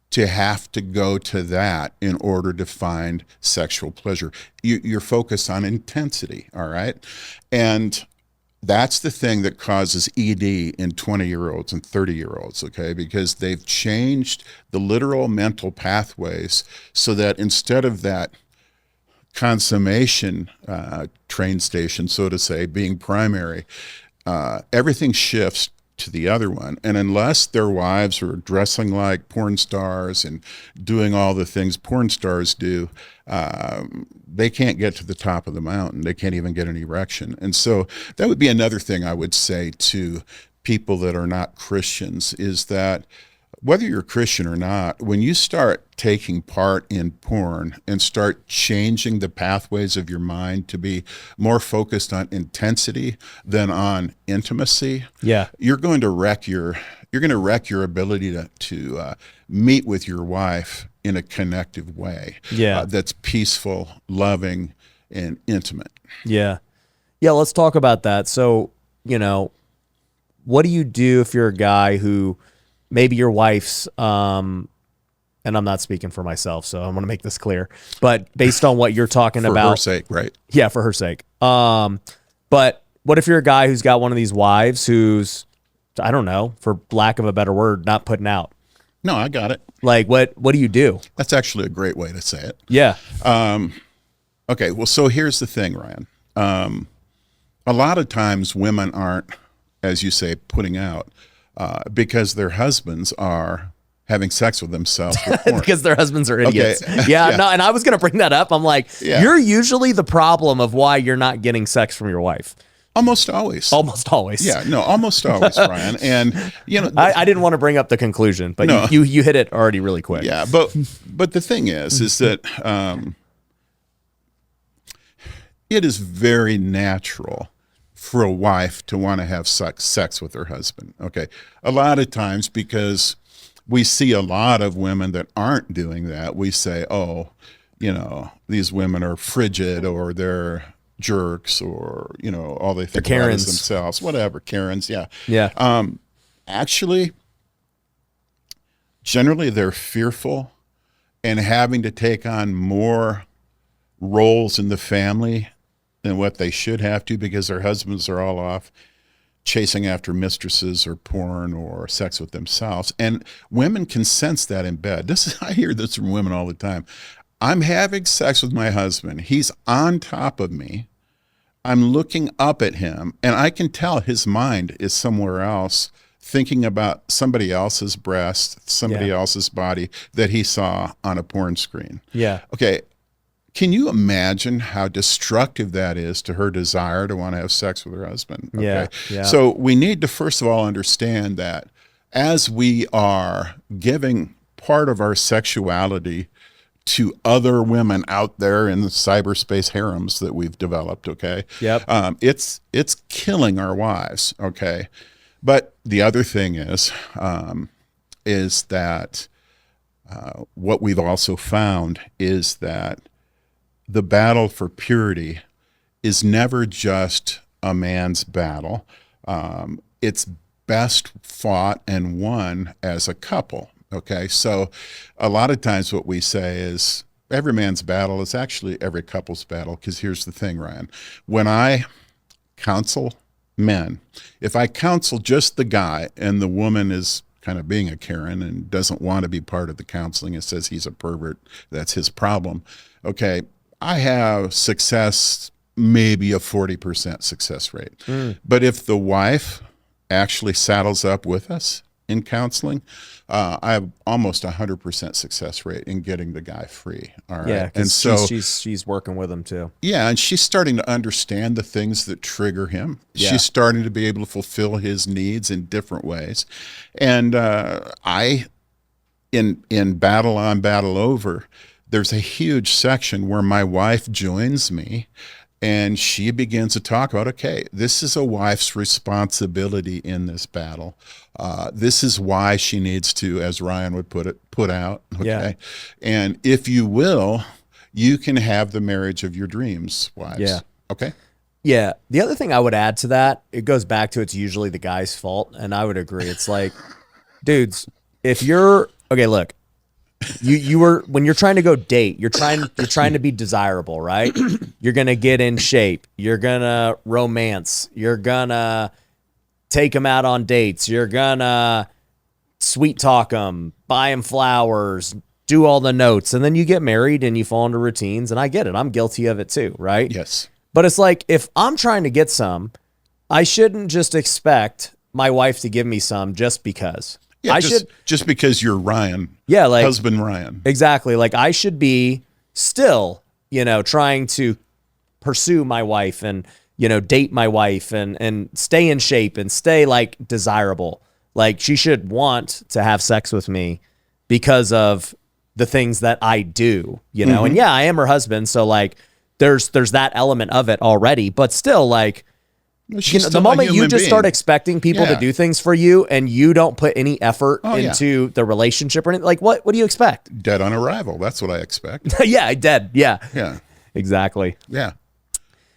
to have to go to that in order to find sexual pleasure. You're focused on intensity, all right? And that's the thing that causes ED in 20-year-olds and 30-year-olds, okay? Because they've changed the literal mental pathways so that instead of that consummation train station, so to say, being primary, everything shifts to the other one. And unless their wives are dressing like porn stars and doing all the things porn stars do, they can't get to the top of the mountain. They can't even get an erection. And so that would be another thing I would say to people that are not Christians, is that whether you're Christian or not, when you start taking part in porn and start changing the pathways of your mind to be more focused on intensity than on intimacy, you're going to wreck your ability to meet with your wife in a connective way. That's peaceful, loving, and intimate. Let's talk about that. So, what do you do if you're a guy who maybe your wife's, and I'm not speaking for myself, so I want to make this clear, but based on what you're talking about. For her sake, right? Yeah, for her sake. But what if you're a guy who's got one of these wives who's, I don't know, for lack of a better word, not putting out? No, I got it. Like, what do you do? That's actually a great way to say it. Yeah. Okay, well, so here's the thing, Ryan. A lot of times women aren't, as you say, putting out, because their husbands are having sex with themselves with porn. Because their husbands are idiots. Okay. No, and I was going to bring that up. I'm like, you're usually the problem of why you're not getting sex from your wife. Almost always. Almost always. Yeah, no, almost always, Ryan. And, I didn't want to bring up the conclusion, but No. you hit it already really quick. Yeah, but the thing is that it is very natural for a wife to want to have sex with her husband. Okay. A lot of times, because we see a lot of women that aren't doing that, we say, oh, these women are frigid, or they're jerks, or, all they think about is themselves, whatever, Karens. Yeah. Actually, generally they're fearful and having to take on more roles in the family than what they should have to, because their husbands are all off chasing after mistresses or porn or sex with themselves. And women can sense that in bed. I hear this from women all the time. I'm having sex with my husband. He's on top of me. I'm looking up at him, and I can tell his mind is somewhere else, thinking about somebody else's breast, somebody else's body that he saw on a porn screen. Yeah. Okay. Can you imagine how destructive that is to her desire to want to have sex with her husband? Okay? Yeah. So we need to first of all understand that as we are giving part of our sexuality to other women out there in the cyberspace harems that we've developed, okay? Yep. It's killing our wives, okay? But the other thing is that what we've also found is that the battle for purity is never just a man's battle. It's best fought and won as a couple, okay? So a lot of times what we say is every man's battle is actually every couple's battle, because here's the thing, Ryan. When I counsel men, if I counsel just the guy and the woman is kind of being a Karen and doesn't want to be part of the counseling and says he's a pervert, that's his problem, okay, I have success, maybe a 40% success rate. But if the wife actually saddles up with us in counseling, I have almost 100% success rate in getting the guy free. All right. Yeah, And because so, she's working with him too. yeah, and she's starting to understand the things that trigger him. Yeah. She's starting to be able to fulfill his needs in different ways. And in Battle On, Battle Over, there's a huge section where my wife joins me and she begins to talk about, okay, this is a wife's responsibility in this battle. This is why she needs to, as Ryan would put it, put out. Okay. Yeah. And if you will, you can have the marriage of your dreams, wives. Yeah. Okay. Yeah. The other thing I would add to that, it goes back to it's usually the guy's fault. And I would agree. It's like, dudes, if you're, okay, look, you were, when you're trying to go date, you're trying to be desirable, right? You're going to get in shape. You're going to romance. You're going to take them out on dates. You're going to sweet talk them, buy them flowers, do all the notes. And then you get married and you fall into routines. And I get it. I'm guilty of it too, right? Yes. But it's like, if I'm trying to get some, I shouldn't just expect my wife to give me some just because. Yeah, just because you're Ryan. Yeah, like husband Ryan. Exactly. Like I should be still, trying to pursue my wife and, date my wife and stay in shape and stay like desirable. Like she should want to have sex with me because of the things that I do, and yeah, I am her husband. So like there's that element of it already, but still like, the moment you just start expecting people to do things for you and you don't put any effort into the relationship or anything, like what do you expect? Dead on arrival. That's what I expect. Yeah, dead. Yeah. Yeah. Exactly. Yeah.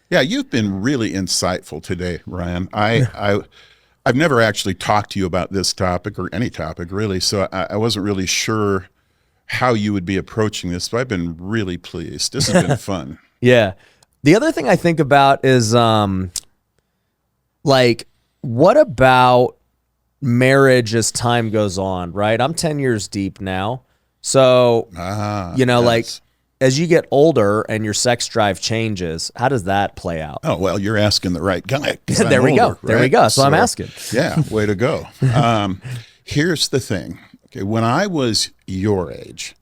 Yeah. You've been really insightful today, Ryan. I've never actually talked to you about this topic or any topic really. So I wasn't really sure how you would be approaching this, but I've been really pleased. This has been fun. Yeah. The other thing I think about is, like, what about marriage as time goes on, right? I'm 10 years deep now. So, like as you get older and your sex drive changes, how does that play out? Oh, well, you're asking the right guy. There we go. There we go. So I'm asking. Yeah, way to go. Here's the thing. Okay, when I was your age,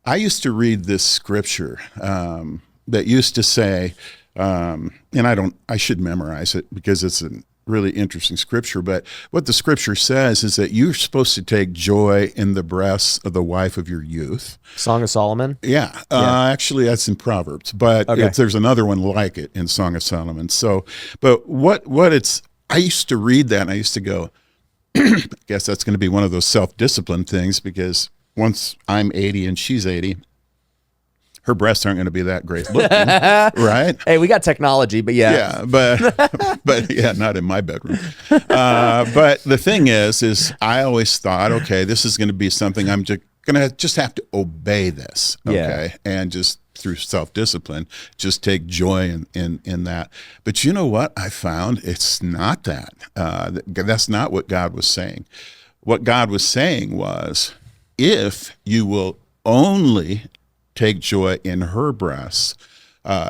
I used to read this scripture that used to say, and I should memorize it because it's a really interesting scripture, but what the scripture says is that you're supposed to take joy in the breasts of the wife of your youth. Song of Solomon? Yeah. Actually, that's in Proverbs, but there's another one like it in Song of Solomon. So, but what it's, I used to read that and I used to go, I guess that's going to be one of those self-discipline things because once I'm 80 and she's 80, her breasts aren't going to be that great looking, right? Hey, we got technology, but yeah. Yeah, but yeah, not in my bedroom. But the thing is I always thought, okay, this is going to be something I'm just going to just have to obey this, okay? Yeah. And just through self-discipline, just take joy in that. But you know what I found? It's not that. That's not what God was saying. What God was saying was, if you will only take joy in her breasts,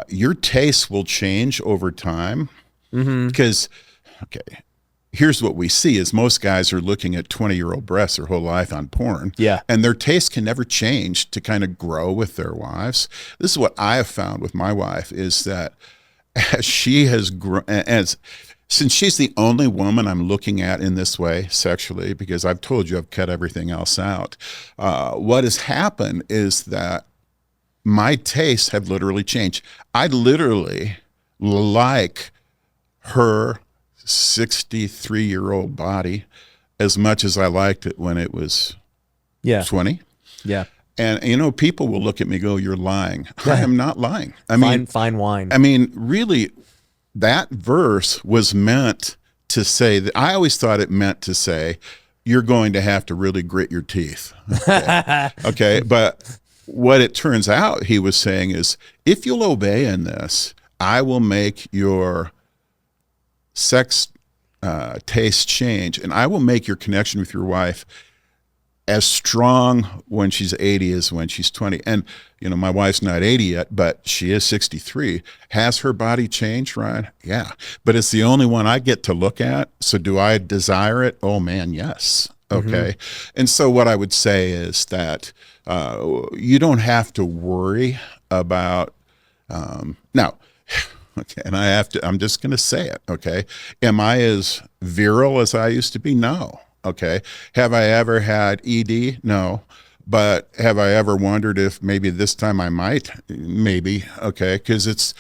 your taste will change over time. Because, okay, here's what we see is most guys are looking at 20-year-old breasts their whole life on porn. Yeah. And their taste can never change to kind of grow with their wives. This is what I have found with my wife is that as she has grown, since she's the only woman I'm looking at in this way sexually, because I've told you I've cut everything else out, what has happened is that my tastes have literally changed. I literally like her 63-year-old body as much as I liked it when it was 20. Yeah. And, people will look at me and go, you're lying. I am not lying. I mean, fine wine. I mean, really, that verse was meant to say that I always thought it meant to say, you're going to have to really grit your teeth. Okay. Okay. But what it turns out he was saying is, if you'll obey in this, I will make your sex taste change, and I will make your connection with your wife as strong when she's 80 as when she's 20. And, my wife's not 80 yet, but she is 63. Has her body changed, Ryan? Yeah. But it's the only one I get to look at. So do I desire it? Oh, man, yes. Okay. And so what I would say is that you don't have to worry about, now, okay, and I'm just going to say it. Okay. Am I as virile as I used to be? No. Okay. Have I ever had ED? No. But have I ever wondered if maybe this time I might? Maybe. Okay. Because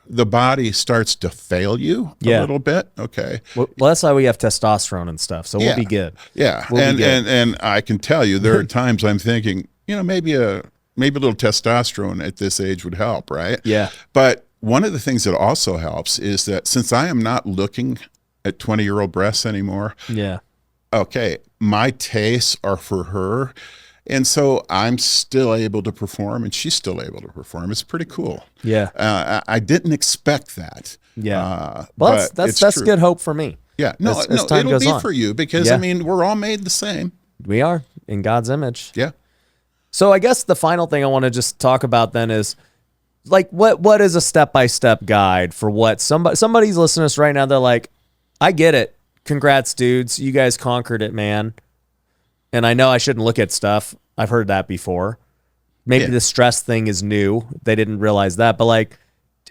the body starts to fail you a little bit. Okay. Well, that's why we have testosterone and stuff. So we'll be good. Yeah. We'll be good. And I can tell you there are times I'm thinking, maybe a little testosterone at this age would help, right? Yeah. But one of the things that also helps is that since I am not looking at 20-year-old breasts anymore, Yeah. okay, my tastes are for her. And so I'm still able to perform and she's still able to perform. It's pretty cool. Yeah. I didn't expect that. Yeah. But that's true. good hope for me. Yeah. No, as time it'll goes be on. for you because, we're all made the same. We are in God's image. Yeah. So I guess the final thing I want to just talk about then is like what is a step-by-step guide for what somebody's listening to us right now. They're like, I get it. Congrats, dudes. You guys conquered it, man. And I know I shouldn't look at stuff. I've heard that before. Maybe the stress thing is new. They didn't realize that. But like,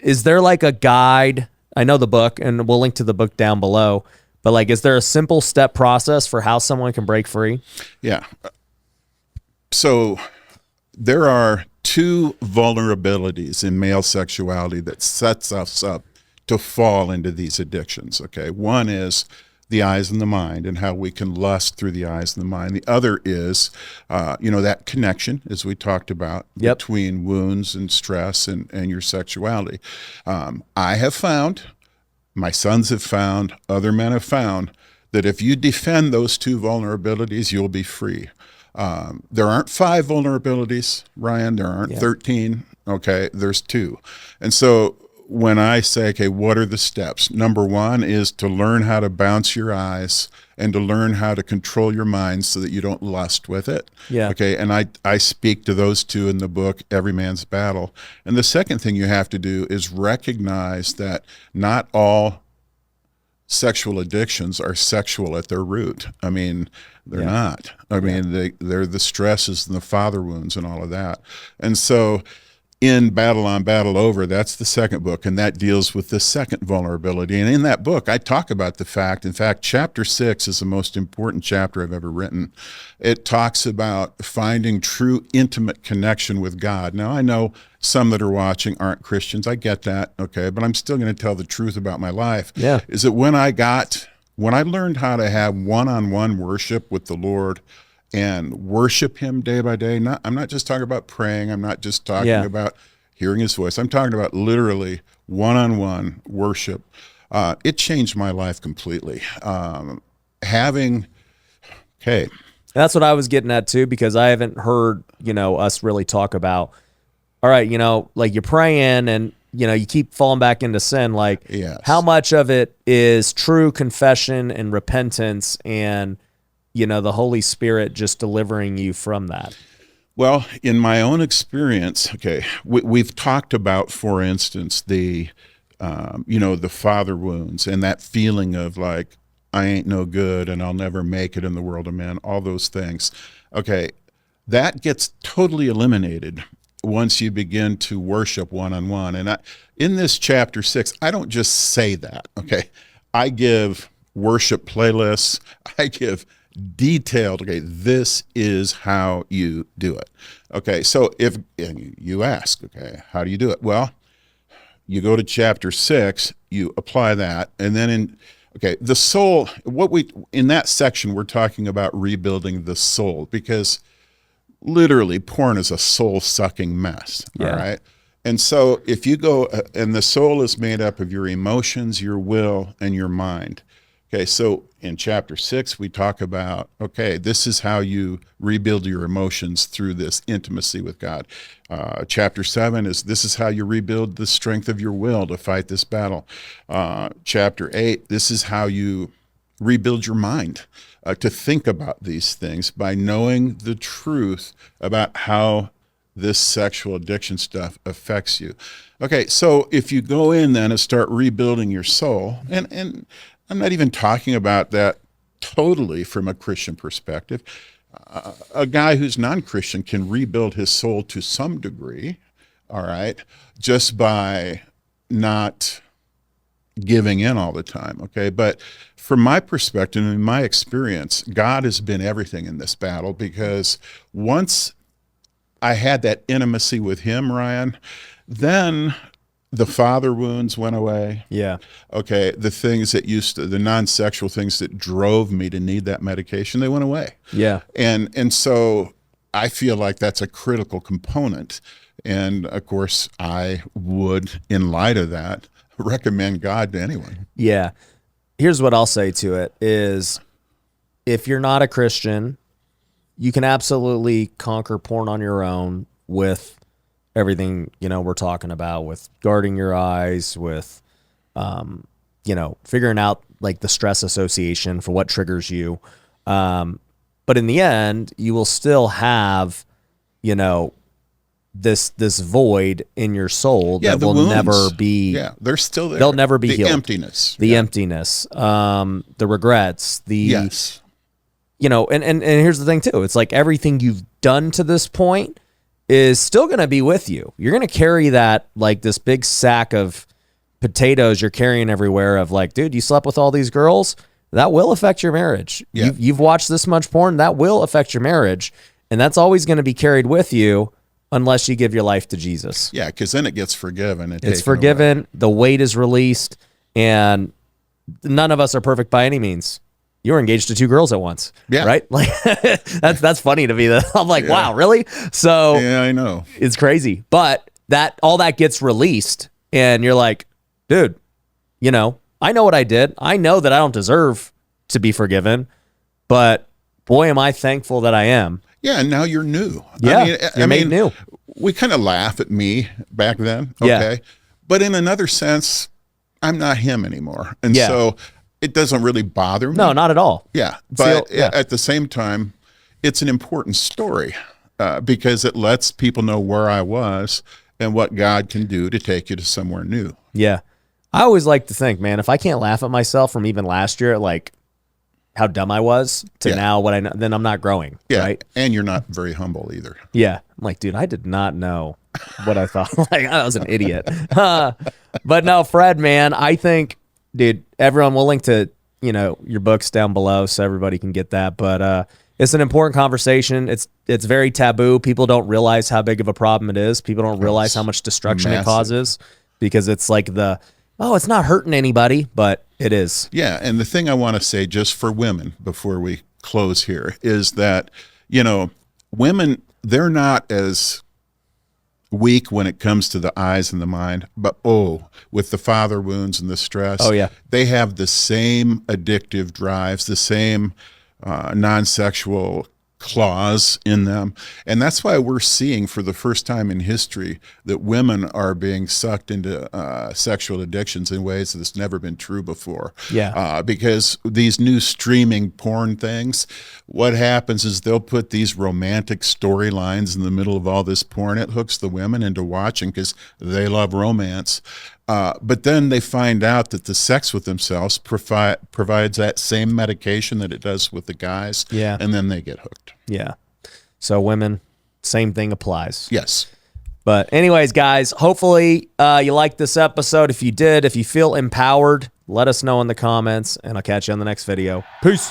is there like a guide? I know the book, and we'll link to the book down below. But like, is there a simple step process for how someone can break free? Yeah. So there are two vulnerabilities in male sexuality that sets us up to fall into these addictions. Okay. One is the eyes and the mind and how we can lust through the eyes and the mind. The other is, that connection, as we talked about, between wounds and stress and your sexuality. I have found, my sons have found, other men have found, that if you defend those two vulnerabilities, you'll be free. There aren't 5 vulnerabilities, Ryan. There aren't 13. Okay, there's 2. And so when I say, okay, what are the steps? Number 1 is to learn how to bounce your eyes and to learn how to control your mind so that you don't lust with it. Yeah. Okay, and I speak to those 2 in the book, Every Man's Battle. And the second thing you have to do is recognize that not all sexual addictions are sexual at their root. I mean, they're not. I mean, they're the stresses and the father wounds and all of that. And so in Battle on Battle Over, that's the second book, and that deals with the second vulnerability. And in that book, I talk about the fact, in fact, chapter 6 is the most important chapter I've ever written. It talks about finding true intimate connection with God. Now, I know some that are watching aren't Christians. I get that, okay, but I'm still going to tell the truth about my life. Yeah. Is that when I learned how to have one-on-one worship with the Lord and worship him day by day. I'm not just talking about praying. I'm not just talking about hearing his voice. I'm talking about literally one-on-one worship. It changed my life completely. That's what I was getting at too, because I haven't heard, us really talk about, all right, like you're praying and, you keep falling back into sin. Like how much of it is true confession and repentance and, the Holy Spirit just delivering you from that? Well, in my own experience, we've talked about, for instance, the father wounds and that feeling of like, I ain't no good and I'll never make it in the world of men, all those things. Okay, that gets totally eliminated once you begin to worship one-on-one. And in this chapter 6, I don't just say that, okay? I give worship playlists. I give detailed, this is how you do it. Okay, so if you ask, how do you do it? Well, you go to chapter 6, you apply that, and then the soul, in that section, we're talking about rebuilding the soul, because literally porn is a soul-sucking mess, all right? And so if you go, and the soul is made up of your emotions, your will, and your mind. Okay, so in chapter 6, we talk about, this is how you rebuild your emotions through this intimacy with God. Chapter 7 is, this is how you rebuild the strength of your will to fight this battle. Chapter 8, this is how you rebuild your mind to think about these things by knowing the truth about how this sexual addiction stuff affects you. Okay, so if you go in then and start rebuilding your soul, and I'm not even talking about that totally from a Christian perspective. A guy who's non-Christian can rebuild his soul to some degree, all right, just by not giving in all the time, okay? But from my perspective and my experience, God has been everything in this battle, because once I had that intimacy with him, Ryan, then the father wounds went away. Yeah. Okay, the non-sexual things that drove me to need that medication, they went away. Yeah. And so I feel like that's a critical component. And of course, I would, in light of that, recommend God to anyone. Yeah. Here's what I'll say to it is, if you're not a Christian, you can absolutely conquer porn on your own with everything, we're talking about, with guarding your eyes, with, figuring out like the stress association for what triggers you. But in the end, you will still have, this void in your soul that will wounds. Never be. Yeah, they're still there. They'll never be healed. Emptiness. The emptiness, the regrets, yes. And here's the thing too. It's like everything you've done to this point is still going to be with you. You're going to carry that, like this big sack of potatoes you're carrying everywhere of like, dude, you slept with all these girls. That will affect your marriage. Yeah. You've watched this much porn. That will affect your marriage. And that's always going to be carried with you unless you give your life to Jesus. Yeah, because then it gets forgiven. It's forgiven. Away. The weight is released. And none of us are perfect by any means. You were engaged to 2 girls at once. Yeah. Right? Like that's funny to me. I'm like, wow, really? So yeah, I know. It's crazy. But all that gets released and you're like, dude, I know what I did. I know that I don't deserve to be forgiven, but boy, am I thankful that I am. Yeah, and now you're new. Yeah, you're made new. We kind of laugh at me back then, okay? Yeah. But in another sense, I'm not him anymore. And so it doesn't really bother me. No, not at all. Yeah, but at the same time, it's an important story because it lets people know where I was and what God can do to take you to somewhere new. Yeah. I always like to think, man, if I can't laugh at myself from even last year, like how dumb I was to now what I know, then I'm not growing. Yeah. Right. And you're not very humble either. Yeah. I'm like, dude, I did not know what I thought. Like I was an idiot. But no, Fred, man, I think, dude, everyone, we'll link to, your books down below so everybody can get that. But it's an important conversation. It's very taboo. People don't realize how big of a problem it is. People don't realize how much destruction it causes because it's like it's not hurting anybody, but it is. Yeah, and the thing I want to say just for women before we close here is that, women, they're not as weak when it comes to the eyes and the mind, but with the father wounds and the stress, they have the same addictive drives, the same non-sexual clause in them. And that's why we're seeing for the first time in history that women are being sucked into sexual addictions in ways that's never been true before. Yeah. Because these new streaming porn things, what happens is they'll put these romantic storylines in the middle of all this porn. It hooks the women into watching because they love romance. But then they find out that the sex with themselves provides that same medication that it does with the guys. Yeah. And then they get hooked. Yeah. So women, same thing applies. Yes. But anyways, guys, hopefully you liked this episode. If you did, if you feel empowered, let us know in the comments, and I'll catch you on the next video. Peace.